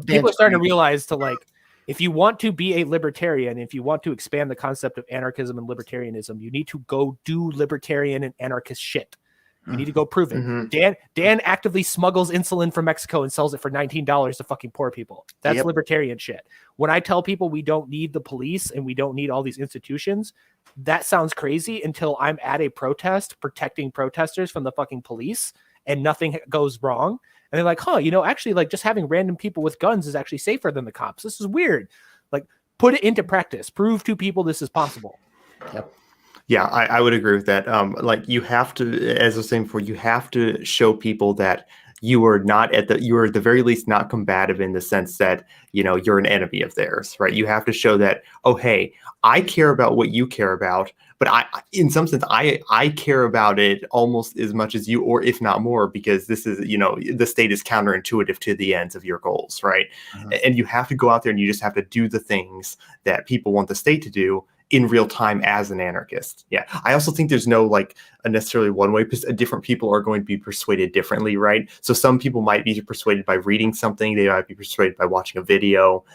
people are starting to realize to like, if you want to be a libertarian, if you want to expand the concept of anarchism and libertarianism, you need to go do libertarian and anarchist shit. You need to go prove it. Mm-hmm. Dan actively smuggles insulin from Mexico and sells it for $19 to fucking poor people. That's libertarian shit. When I tell people we don't need the police and we don't need all these institutions, that sounds crazy until I'm at a protest protecting protesters from the fucking police and nothing goes wrong. And they're like, huh, you know, actually, like just having random people with guns is actually safer than the cops. This is weird. Like, put it into practice. Prove to people this is possible. Yep. Yeah, I would agree with that. Like, you have to, as I was saying before, you have to show people that you are at the very least not combative in the sense that, you know, you're an enemy of theirs, right? You have to show that, oh, hey, I care about what you care about, but in some sense, I care about it almost as much as you, or if not more, because this is, you know, the state is counterintuitive to the ends of your goals, right? Mm-hmm. And you have to go out there and you just have to do the things that people want the state to do in real time as an anarchist. Yeah. I also think there's no like a necessarily one way, because different people are going to be persuaded differently, right? So some people might be persuaded by reading something. They might be persuaded by watching a video,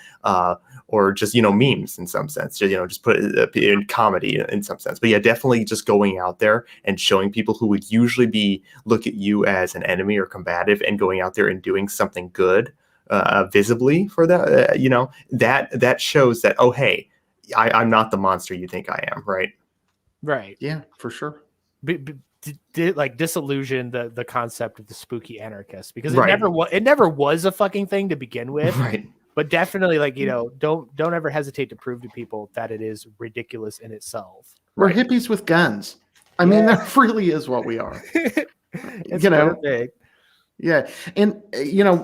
or just, you know, memes in some sense, you know, just put it in comedy in some sense. But yeah, definitely just going out there and showing people who would usually look at you as an enemy or combative, and going out there and doing something good visibly for that, you know, that shows that, oh, hey, I'm not the monster you think I am, right? Right. Yeah, for sure. Like disillusion the concept of the spooky anarchist, because it never was a fucking thing to begin with. Right. But definitely, like, don't ever hesitate to prove to people that it is ridiculous in itself. We're hippies with guns. I mean, that really is what we are. It's perfect. Yeah. And,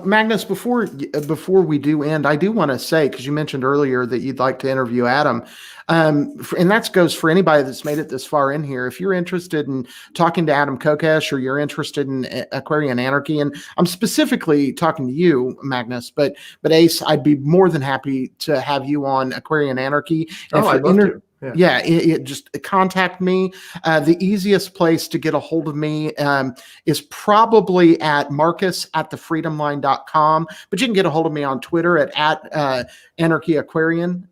Magnus, before we do end, I do want to say, because you mentioned earlier that you'd like to interview Adam, and that goes for anybody that's made it this far in here. If you're interested in talking to Adam Kokesh, or you're interested in Aquarian anarchy, and I'm specifically talking to you, Magnus, but Ace, I'd be more than happy to have you on Aquarian anarchy. I'd love to. Yeah, just contact me. The easiest place to get a hold of me is probably at marcus@thefreedomline.com, but you can get a hold of me on Twitter at Anarchy Aquarian.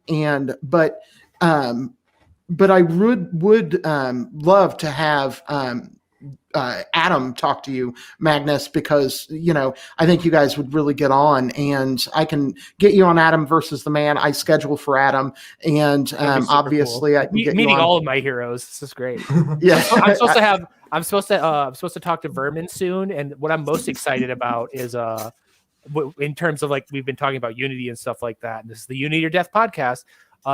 But I would love to have Adam talk to you, Magnus, because I think you guys would really get on, and I can get you on Adam versus the Man. I schedule for Adam, and obviously cool. I can get meeting you on. all of my heroes. This is great. Yeah, I'm supposed to talk to Vermin soon, and what I'm most excited about is in terms of, like, we've been talking about unity and stuff like that. And this is the Unity or Death podcast.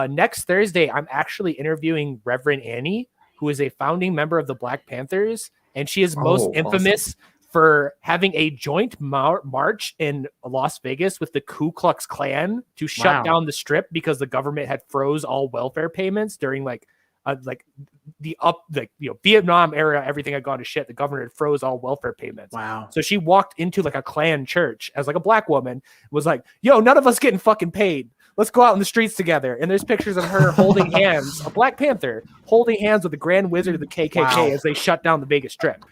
Next Thursday, I'm actually interviewing Reverend Annie, who is a founding member of the Black Panthers. And she is most infamous for having a joint march in Las Vegas with the Ku Klux Klan to shut down the Strip because the government had froze all welfare payments during Vietnam era. Everything had gone to shit. The government had froze all welfare payments. Wow. So she walked into like a Klan church as like a black woman, was like, "Yo, none of us getting fucking paid. Let's go out in the streets together." And there's pictures of her holding hands, a Black Panther holding hands with the Grand Wizard of the KKK as they shut down the Vegas Strip.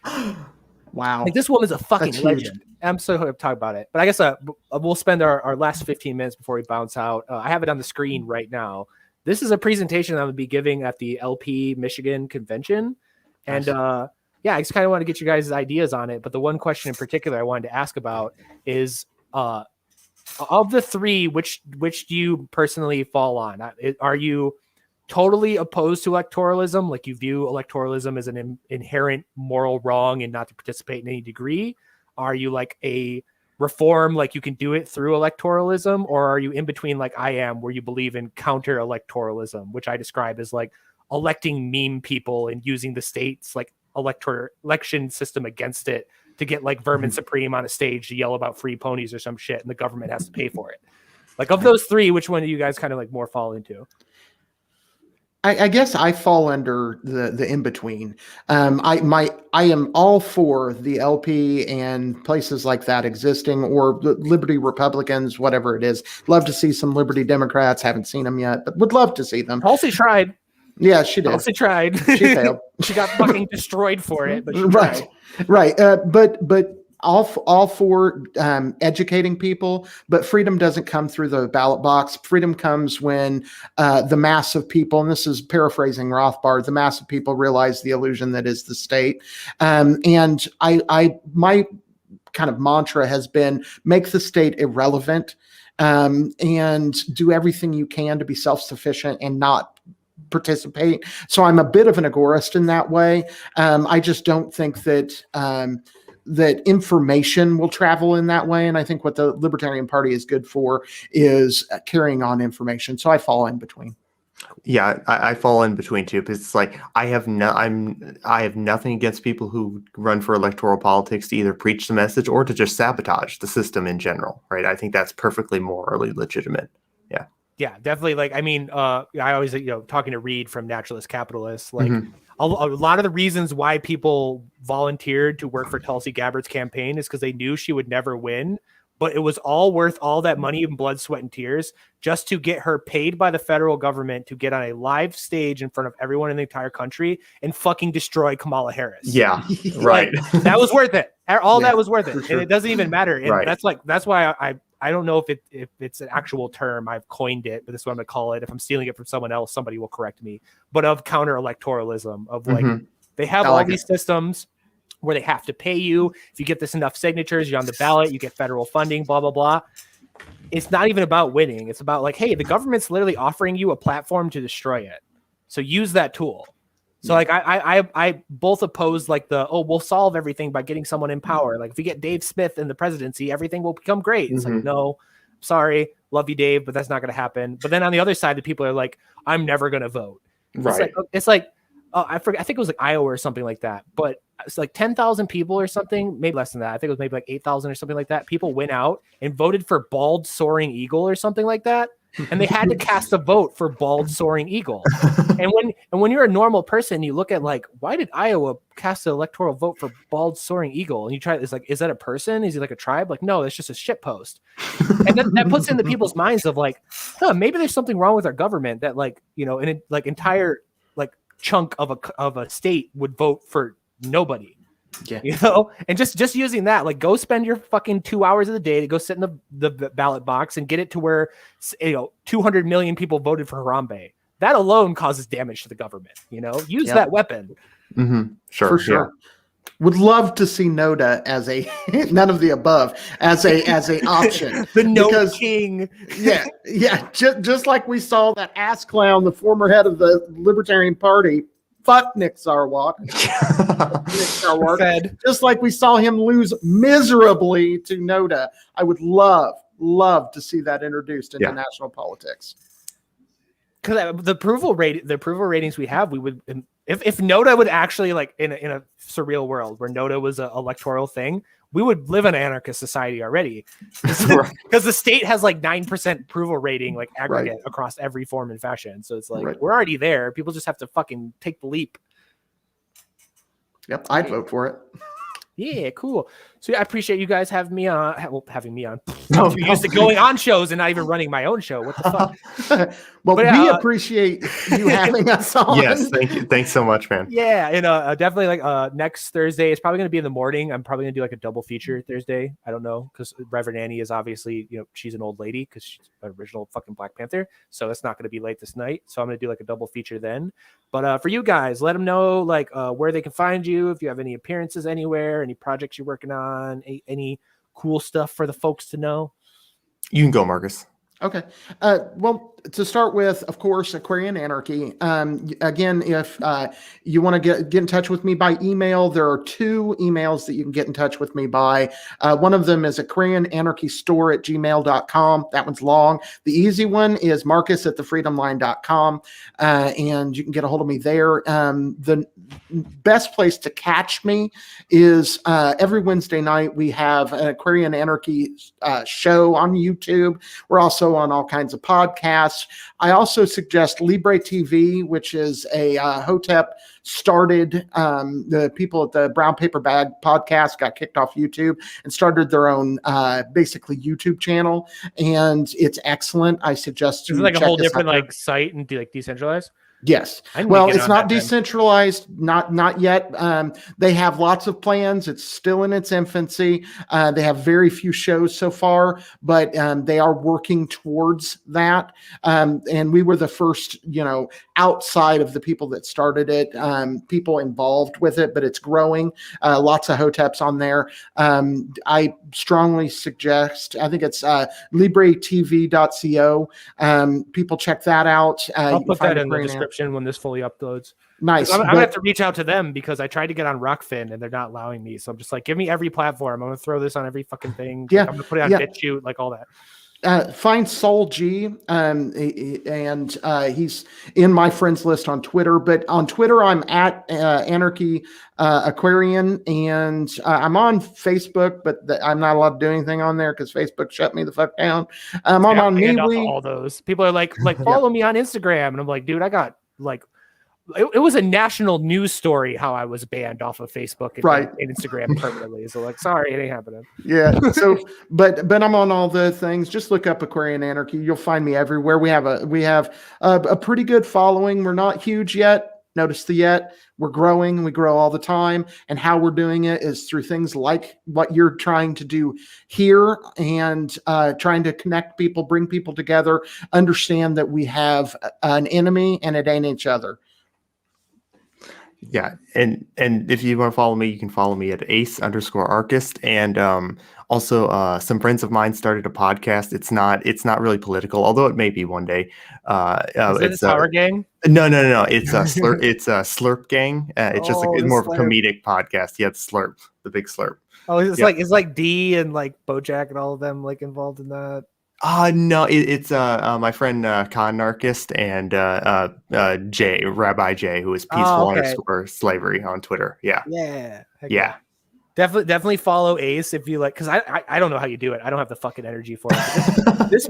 Wow. Like, this woman's a fucking That's legend. I'm so happy to talk about it. But I guess we'll spend our last 15 minutes before we bounce out. I have it on the screen right now. This is a presentation I'm going to be giving at the LP Michigan convention. And I just kind of want to get you guys' ideas on it. But the one question in particular I wanted to ask about is, of the three, which do you personally fall on? Are you totally opposed to electoralism? Like, you view electoralism as an inherent moral wrong and not to participate in any degree? Are you like a reform, like you can do it through electoralism? Or are you in between, like I am, where you believe in counter electoralism, which I describe as like electing meme people and using the state's like election system against it to get like Vermin Supreme on a stage to yell about free ponies or some shit, and the government has to pay for it? Like, of those three, which one do you guys kind of like more fall into? I guess I fall under the in between. I am all for the LP and places like that existing, or Liberty Republicans, whatever it is. Love to see some Liberty Democrats. Haven't seen them yet, but would love to see them. Tulsi tried. Yeah, she did. Tulsi tried. She failed. She got fucking destroyed for it, but she tried. Right. But all for educating people, but freedom doesn't come through the ballot box. Freedom comes when the mass of people, and this is paraphrasing Rothbard, the mass of people realize the illusion that is the state. And my kind of mantra has been, make the state irrelevant, and do everything you can to be self-sufficient and not participate. So I'm a bit of an agorist in that way. I just don't think that that information will travel in that way. And I think what the Libertarian Party is good for is carrying on information. So I fall in between. Yeah, I fall in between too, because it's like I have nothing against people who run for electoral politics to either preach the message or to just sabotage the system in general, right? I think that's perfectly morally legitimate. Yeah. Yeah, definitely. Like, I mean, I always, talking to Reed from Naturalist Capitalists, like a lot of the reasons why people volunteered to work for Tulsi Gabbard's campaign is because they knew she would never win, but it was all worth all that money and blood, sweat, and tears just to get her paid by the federal government to get on a live stage in front of everyone in the entire country and fucking destroy Kamala Harris. Yeah, right. Like, that was worth it. All that was worth it. Sure. And it doesn't even matter. And that's why I don't know if it's an actual term. I've coined it, but this is what I'm going to call it. If I'm stealing it from someone else, somebody will correct me. But of counter electoralism, of like, they have all these systems where they have to pay you. If you get this enough signatures, you're on the ballot, you get federal funding, blah, blah, blah. It's not even about winning. It's about like, hey, the government's literally offering you a platform to destroy it. So use that tool. So like I both oppose like we'll solve everything by getting someone in power. Like if we get Dave Smith in the presidency, everything will become great. It's like, no, sorry, love you, Dave, but that's not going to happen. But then on the other side, the people are like, I'm never going to vote. Right. It's like I forget. I think it was like Iowa or something like that. But it's like 10,000 people or something, maybe less than that. I think it was maybe like 8,000 or something like that. People went out and voted for bald soaring eagle or something like that. And they had to cast a vote for bald soaring eagle. And when you're a normal person, you look at like, why did Iowa cast an electoral vote for bald soaring eagle? And you try, it's like, is that a person? Is he like a tribe? Like, no, it's just a shit post. And that puts into people's minds of like, huh, maybe there's something wrong with our government that like, you know, an like entire like chunk of a state would vote for nobody. Yeah. You know, and just using that, like, go spend your fucking 2 hours of the day to go sit in the ballot box and get it to where, you know, 200 million people voted for Harambe. That alone causes damage to the government. You know, use that weapon. Mm-hmm. Sure, for sure. Yeah. Would love to see Noda as a none of the above as a option. The Noda king. Yeah. Just like we saw that ass clown, the former head of the Libertarian Party. Fuck Nick Sarwark. Just like we saw him lose miserably to Noda. I would love to see that introduced into national politics. Because the approval ratings we have, we would if Noda would actually, like, in a surreal world where Noda was an electoral thing, we would live in an anarchist society already. Because the state has like 9% approval rating, like aggregate across every form and fashion. So it's like we're already there. People just have to fucking take the leap. Yep, I'd vote for it. Yeah, cool. So I appreciate you guys having me on. I'm used to going on shows and not even running my own show. What the fuck? Well, we appreciate you having us on. Yes, thank you. Thanks so much, man. Yeah, and definitely like next Thursday. It's probably going to be in the morning. I'm probably going to do like a double feature Thursday. I don't know, because Reverend Annie is obviously, you know, she's an old lady because she's an original fucking Black Panther. So it's not going to be late this night. So I'm going to do like a double feature then. But for you guys, let them know like where they can find you, if you have any appearances anywhere, any projects you're working on, any cool stuff for the folks to know. You can go, Marcus. Okay. Well, to start with, of course, Aquarian Anarchy. Again, if you want to get in touch with me by email, there are 2 emails that you can get in touch with me by. One of them is aquariananarchystore@gmail.com. That one's long. The easy one is marcus@thefreedomline.com. And you can get a hold of me there. The best place to catch me is every Wednesday night we have an Aquarian Anarchy show on YouTube. We're also on all kinds of podcasts. I also suggest Libre TV, which is a Hotep started. The people at the Brown Paper Bag podcast got kicked off YouTube and started their own basically YouTube channel, and it's excellent. I suggest it's like a whole different like site and do like decentralized. Yes. Well, it's not decentralized, not yet. They have lots of plans. It's still in its infancy. They have very few shows so far, but they are working towards that. And we were the first, you know, outside of the people that started it, people involved with it, but it's growing. Lots of Hoteps on there. I strongly suggest, I think it's libretv.co. People check that out. I'll put that in the description when this fully uploads. Nice. I'm gonna have to reach out to them because I tried to get on Rockfin and they're not allowing me. So I'm just like, give me every platform. I'm gonna throw this on every fucking thing. Yeah. Like, I'm gonna put it on BitChute, like all that. Find Soul G, and he's in my friends list on Twitter. But on Twitter, I'm at Anarchy Aquarian, and I'm on Facebook, but I'm not allowed to do anything on there because Facebook shut me the fuck down. I'm on MeWe. All those people are like follow me on Instagram, and I'm like, dude, I got like. It was a national news story how I was banned off of Facebook and Instagram permanently. So like, sorry, it ain't happening. Yeah. So, but I'm on all the things. Just look up Aquarian Anarchy. You'll find me everywhere. We have a pretty good following. We're not huge yet. Notice the yet. We're growing. We grow all the time. And how we're doing it is through things like what you're trying to do here and trying to connect people, bring people together, understand that we have an enemy and it ain't each other. Yeah, and if you want to follow me, you can follow me at ace_archist. And also some friends of mine started a podcast. It's not really political, although it may be one day. It's Power Gang? No. It's a Slurp. It's a Slurp Gang. It's just more of a comedic podcast. Yeah, it's Slurp, the big Slurp. Oh, it's like D and like BoJack and all of them like involved in that. No, it's my friend Anarchist and Rabbi J, who is peaceful okay. underscore slavery on Twitter. Yeah. Yeah. Heck Yeah. Definitely follow Ace if you like, because I don't know how you do it. I don't have the fucking energy for it. This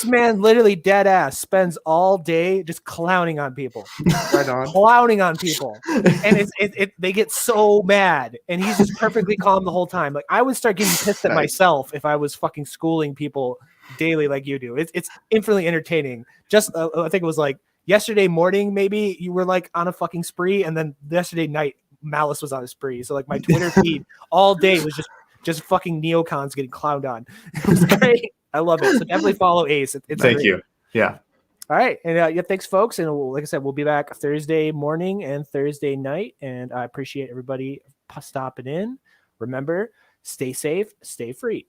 man literally dead ass spends all day just clowning on people. Right on. Clowning on people. And they get so mad. And he's just perfectly calm the whole time. Like I would start getting pissed at Nice. myself if I was fucking schooling people daily like you do. It's infinitely entertaining. Just I think it was like yesterday morning, maybe you were like on a fucking spree, and then yesterday night Malice was on a spree. So like my Twitter feed all day was just fucking neocons getting clowned on. It was great. I love it. So definitely follow Ace. It's Thank great. you. Yeah. All right. And yeah, thanks folks. And like I said, we'll be back Thursday morning and Thursday night. And I appreciate everybody stopping in. Remember, stay safe, stay free.